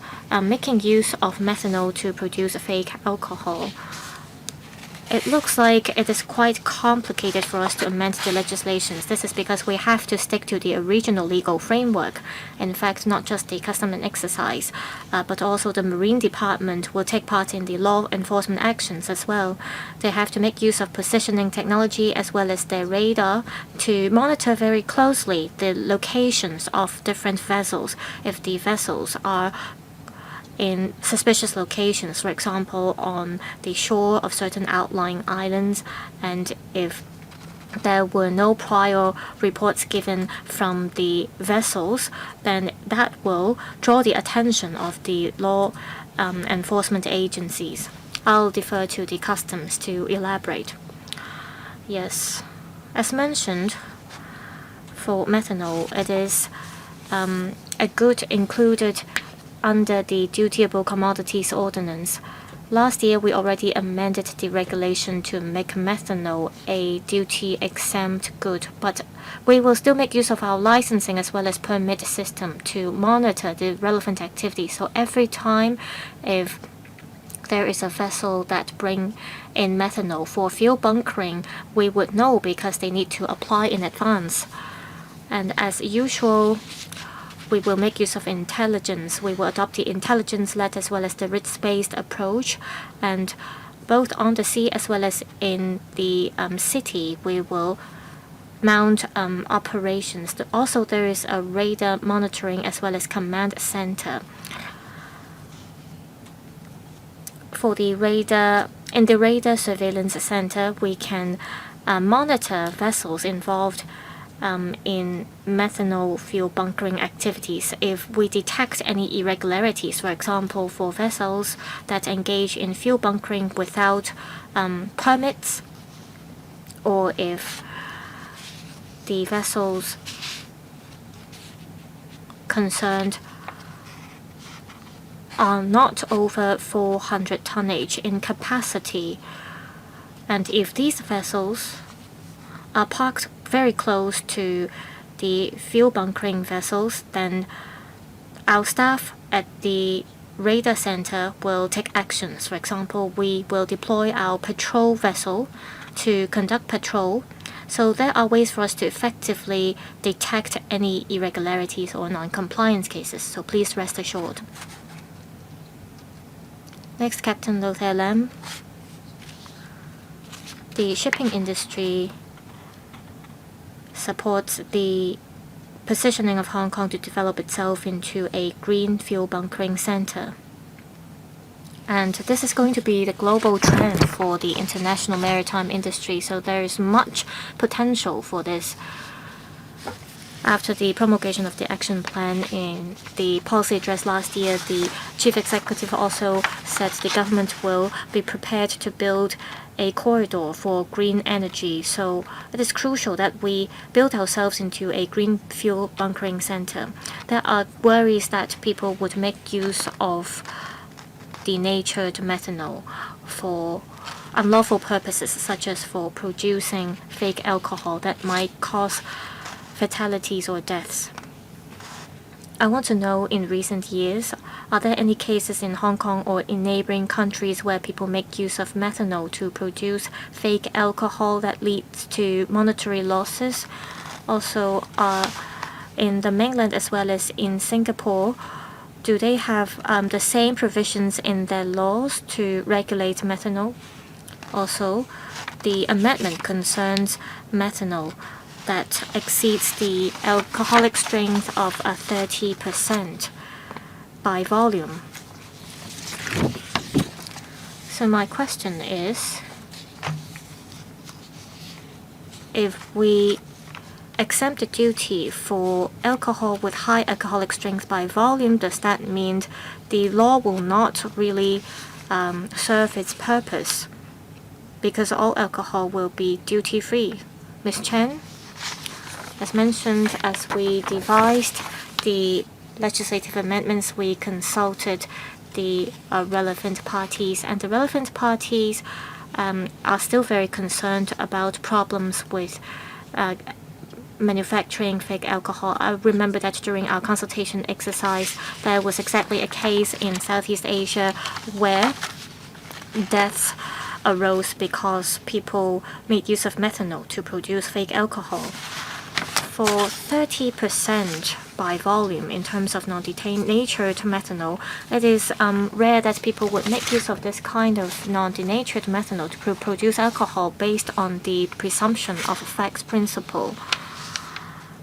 making use of methanol to produce fake alcohol. It looks like it is quite complicated for us to amend the legislations. This is because we have to stick to the original legal framework. In fact, not just the custom and excise, but also the Marine Department will take part in the law enforcement actions as well. They have to make use of positioning technology as well as their radar to monitor very closely the locations of different vessels. If the vessels are in suspicious locations, for example, on the shore of certain outlying islands, and if there were no prior reports given from the vessels, then that will draw the attention of the law enforcement agencies. I'll defer to the customs to elaborate. Yes, as mentioned, for methanol, it is a good included under the Dutiable Commodities Ordinance. Last year, we already amended the regulation to make methanol a duty-exempt good, but we will still make use of our licensing as well as permit system to monitor the relevant activities. So every time if there is a vessel that bring in methanol for fuel bunkering, we would know because they need to apply in advance. And as usual, we will make use of intelligence. We will adopt the intelligence-led as well as the risk-based approach, and both on the sea as well as in the city, we will mount operations. Also, there is a radar monitoring as well as command center. For the radar, in the radar surveillance center, we can monitor vessels involved in methanol fuel bunkering activities. If we detect any irregularities, for example, for vessels that engage in fuel bunkering without permits, or if the vessels concerned are not over 400 tonnage in capacity, and if these vessels are parked very close to the fuel bunkering vessels, then our staff at the radar center will take actions. For example, we will deploy our patrol vessel to conduct patrol. So there are ways for us to effectively detect any irregularities or non-compliance cases. So please rest assured. Next, Captain Lothair Lam. The shipping industry supports the positioning of Hong Kong to develop itself into a green fuel bunkering center. And this is going to be the global trend for the international maritime industry, so there is much potential for this. After the promulgation of the action plan in the policy address last year, the chief executive also said the government will be prepared to build a corridor for green energy. So it is crucial that we build ourselves into a green fuel bunkering center. There are worries that people would make use of denatured methanol for unlawful purposes, such as for producing fake alcohol that might cause fatalities or deaths. I want to know, in recent years, are there any cases in Hong Kong or in neighboring countries where people make use of methanol to produce fake alcohol that leads to monetary losses? Also, in the mainland as well as in Singapore, do they have the same provisions in their laws to regulate methanol? Also, the amendment concerns methanol that exceeds the alcoholic strength of 30% by volume. So my question is, if we exempt the duty for alcohol with high alcoholic strength by volume, does that mean the law will not really serve its purpose, because all alcohol will be duty-free? Ms. Chen? As mentioned, as we devised the legislative amendments, we consulted the relevant parties, and the relevant parties are still very concerned about problems with manufacturing fake alcohol. I remember that during our consultation exercise, there was exactly a case in Southeast Asia where deaths arose because people made use of methanol to produce fake alcohol. For 30% by volume in terms of non-denatured methanol, it is rare that people would make use of this kind of non-denatured methanol to produce alcohol based on the presumption of effects principle,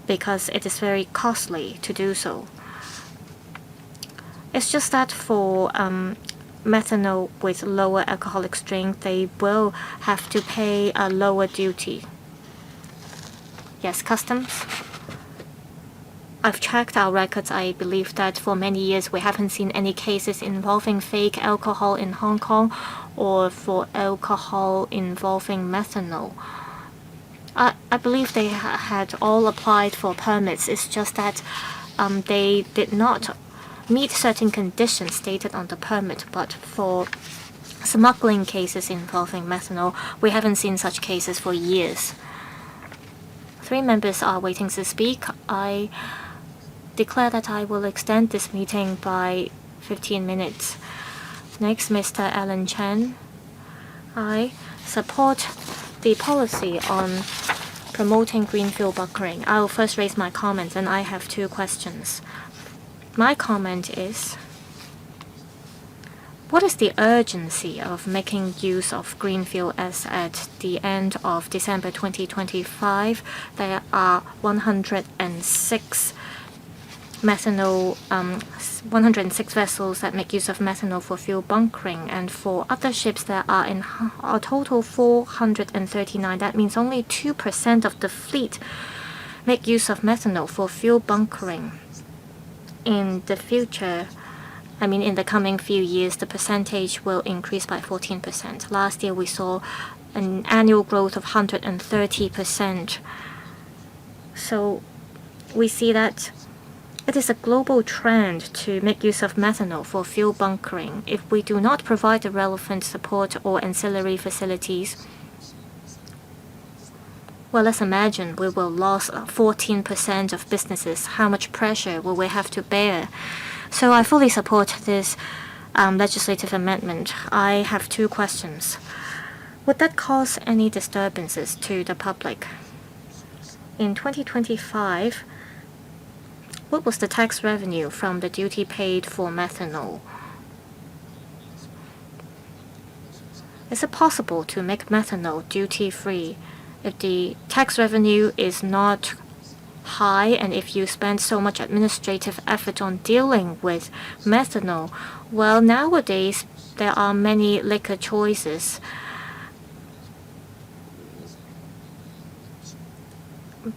because it is very costly to do so. It's just that for methanol with lower alcoholic strength, they will have to pay a lower duty. Yes, customs. I've checked our records. I believe that for many years we haven't seen any cases involving fake alcohol in Hong Kong or for alcohol involving methanol. I believe they had all applied for permits. It's just that they did not meet certain conditions stated on the permit. But for smuggling cases involving methanol, we haven't seen such cases for years. 3 members are waiting to speak. I declare that I will extend this meeting by 15 minutes. Next, Mr. Alan Chen. I support the policy on promoting green fuel bunkering. I will first raise my comments, and I have 2 questions. My comment is, what is the urgency of making use of green fuel as at the end of December 2025? There are 106 vessels that make use of methanol for fuel bunkering, and for other ships there are in a total 439. That means only 2% of the fleet make use of methanol for fuel bunkering. In the future, in the coming few years, the percentage will increase by 14%. Last year, we saw an annual growth of 130%. So we see that it is a global trend to make use of methanol for fuel bunkering. If we do not provide the relevant support or ancillary facilities, well, let's imagine we will lose 14% of businesses. How much pressure will we have to bear? So I fully support this legislative amendment. I have 2 questions. Would that cause any disturbances to the public? In 2025, what was the tax revenue from the duty paid for methanol? Is it possible to make methanol duty-free if the tax revenue is not high, and if you spend so much administrative effort on dealing with methanol? Well, nowadays there are many liquor choices.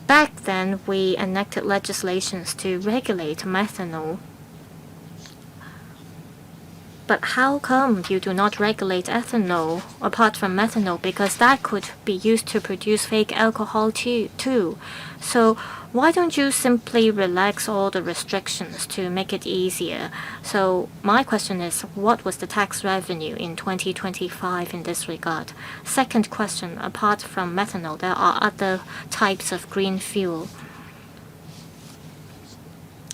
Back then, we enacted legislations to regulate methanol. But how come you do not regulate ethanol apart from methanol? Because that could be used to produce fake alcohol too. So why don't you simply relax all the restrictions to make it easier? So my question is, what was the tax revenue in 2025 in this regard? Second question, apart from methanol, there are other types of green fuel.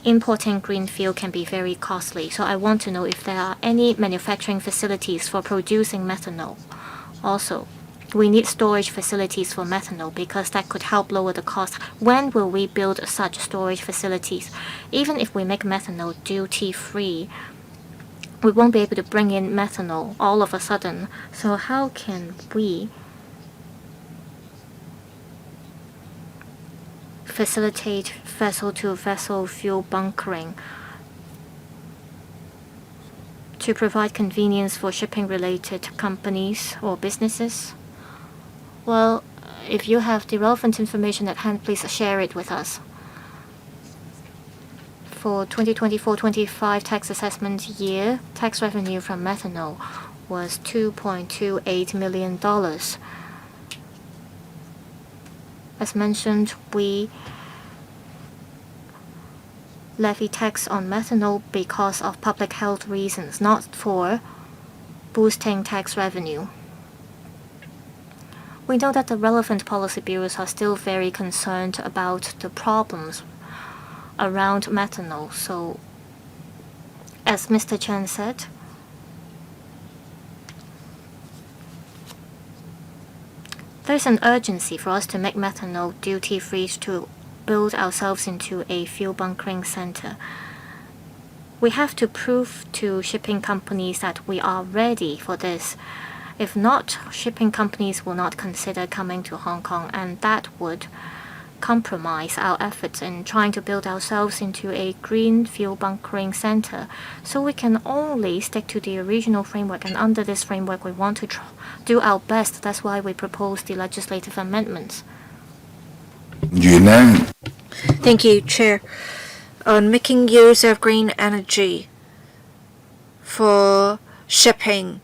Importing green fuel can be very costly, so I want to know if there are any manufacturing facilities for producing methanol. Also, we need storage facilities for methanol because that could help lower the cost. When will we build such storage facilities? Even if we make methanol duty-free, we won't be able to bring in methanol all of a sudden. So how can we facilitate vessel-to-vessel fuel bunkering to provide convenience for shipping-related companies or businesses? Well, if you have the relevant information at hand, please share it with us. For 2024-25 tax assessment year, tax revenue from methanol was $2.28 million. As mentioned, we levy tax on methanol because of public health reasons, not for boosting tax revenue. We know that the relevant policy bureaus are still very concerned about the problems around methanol. So, as Mr. Chen said, there's an urgency for us to make methanol duty-free to build ourselves into a fuel bunkering center. We have to prove to shipping companies that we are ready for this. If not, shipping companies will not consider coming to Hong Kong, and that would compromise our efforts in trying to build ourselves into a green fuel bunkering center. So we can only stick to the original framework, and under this framework we want to do our best. That's why we propose the legislative amendments. Yunan. Thank you, Chair. On making use of green energy for shipping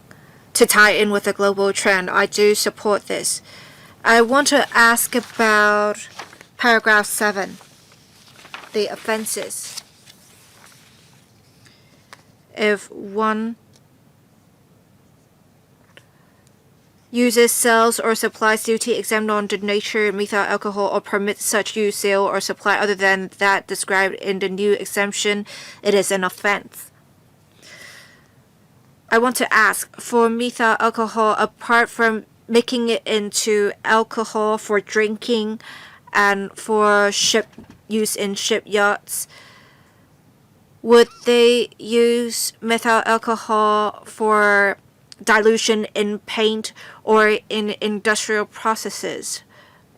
to tie in with the global trend, I do support this. I want to ask about paragraph 7, the offenses. If one uses, sells, or supplies duty-exempt non-denatured methyl alcohol or permits such use, sale, or supply other than that described in the new exemption, it is an offense. I want to ask, for methyl alcohol, apart from making it into alcohol for drinking and for use in shipyards, would they use methyl alcohol for dilution in paint or in industrial processes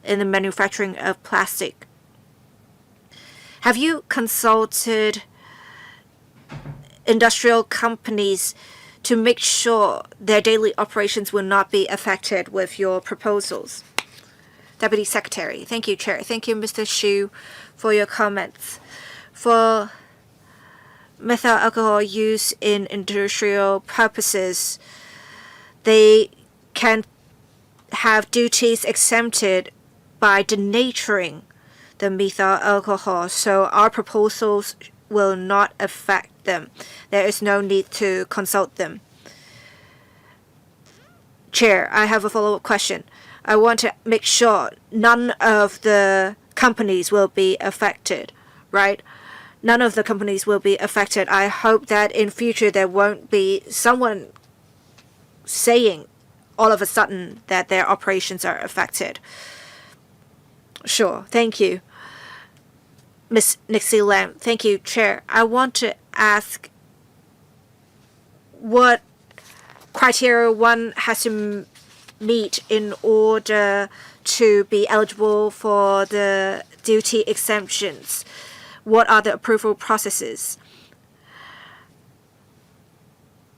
in the manufacturing of plastic? Have you consulted industrial companies to make sure their daily operations will not be affected with your proposals? Deputy Secretary. Thank you, Chair. Thank you, Mr. Xu, for your comments. For methyl alcohol use in industrial purposes, they can have duties exempted by denaturing the methyl alcohol, so our proposals will not affect them. There is no need to consult them. Chair, I have a follow-up question. I want to make sure none of the companies will be affected, right? None of the companies will be affected. I hope that in future there won't be someone saying all of a sudden that their operations are affected. Sure, thank you. Ms. Nixie Lam. Thank you, Chair. I want to ask what criteria one has to meet in order to be eligible for the duty exemptions. What are the approval processes?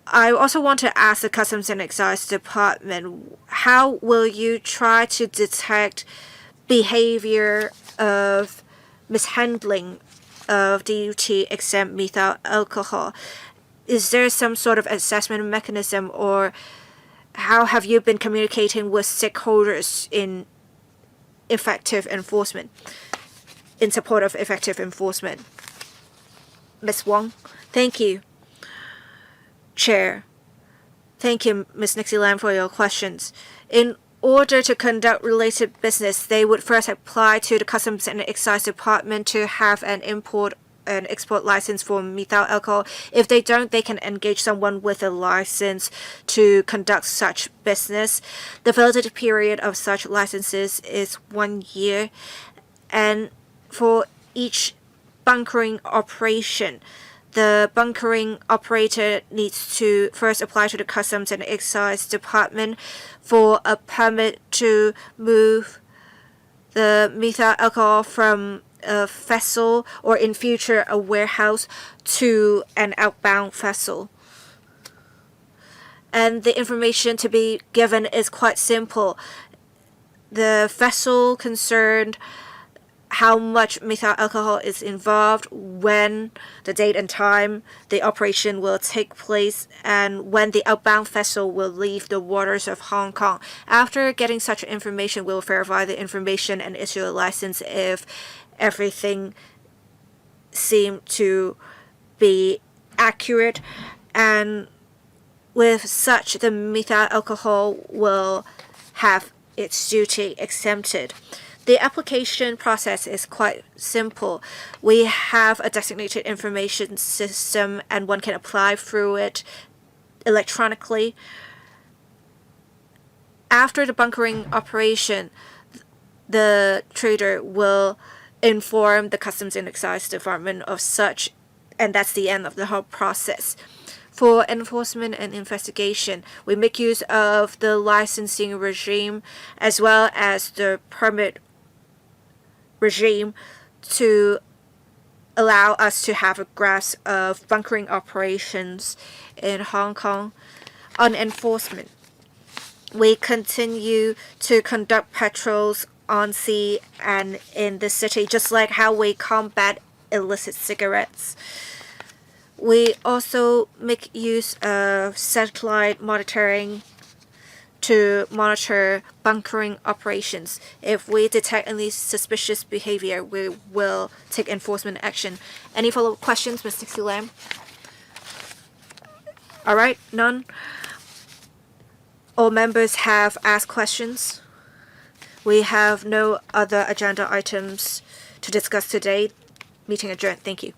I also want to ask the Customs and Excise Department, how will you try to detect behavior of mishandling of duty-exempt methyl alcohol? Is there some sort of assessment mechanism, or how have you been communicating with stakeholders in effective enforcement, in support of effective enforcement? Ms. Wong, thank you. Chair, thank you, Ms. Nixie Lam, for your questions. In order to conduct related business, they would first apply to the Customs and Excise Department to have an import and export license for methyl alcohol. If they don't, they can engage someone with a license to conduct such business. The validity period of such licenses is 1 year, and for each bunkering operation, the bunkering operator needs to first apply to the Customs and Excise Department for a permit to move the methyl alcohol from a vessel, or in future a warehouse, to an outbound vessel. And the information to be given is quite simple. The vessel concerned, how much methyl alcohol is involved, when, the date and time the operation will take place, and when the outbound vessel will leave the waters of Hong Kong. After getting such information, we'll verify the information and issue a license if everything seemed to be accurate. And with such, the methyl alcohol will have it's duty exempted. The application process is quite simple. We have a designated information system and one can apply through it electronically. After the bunkering operation, the trader will inform the Customs and Excise Department of such, and that's the end of the whole process. For enforcement and investigation, we make use of the licensing regime as well as the permit regime to allow us to have a grasp of bunkering operations in Hong Kong. On enforcement, we continue to conduct patrols on sea and in the city, just like how we combat illicit cigarettes. We also make use of satellite monitoring to monitor bunkering operations. If we detect any suspicious behavior, we will take enforcement action. Any follow-up questions, Mr. Xu Lam? All right, none. All members have asked questions. We have no other agenda items to discuss today. Meeting adjourned. Thank you.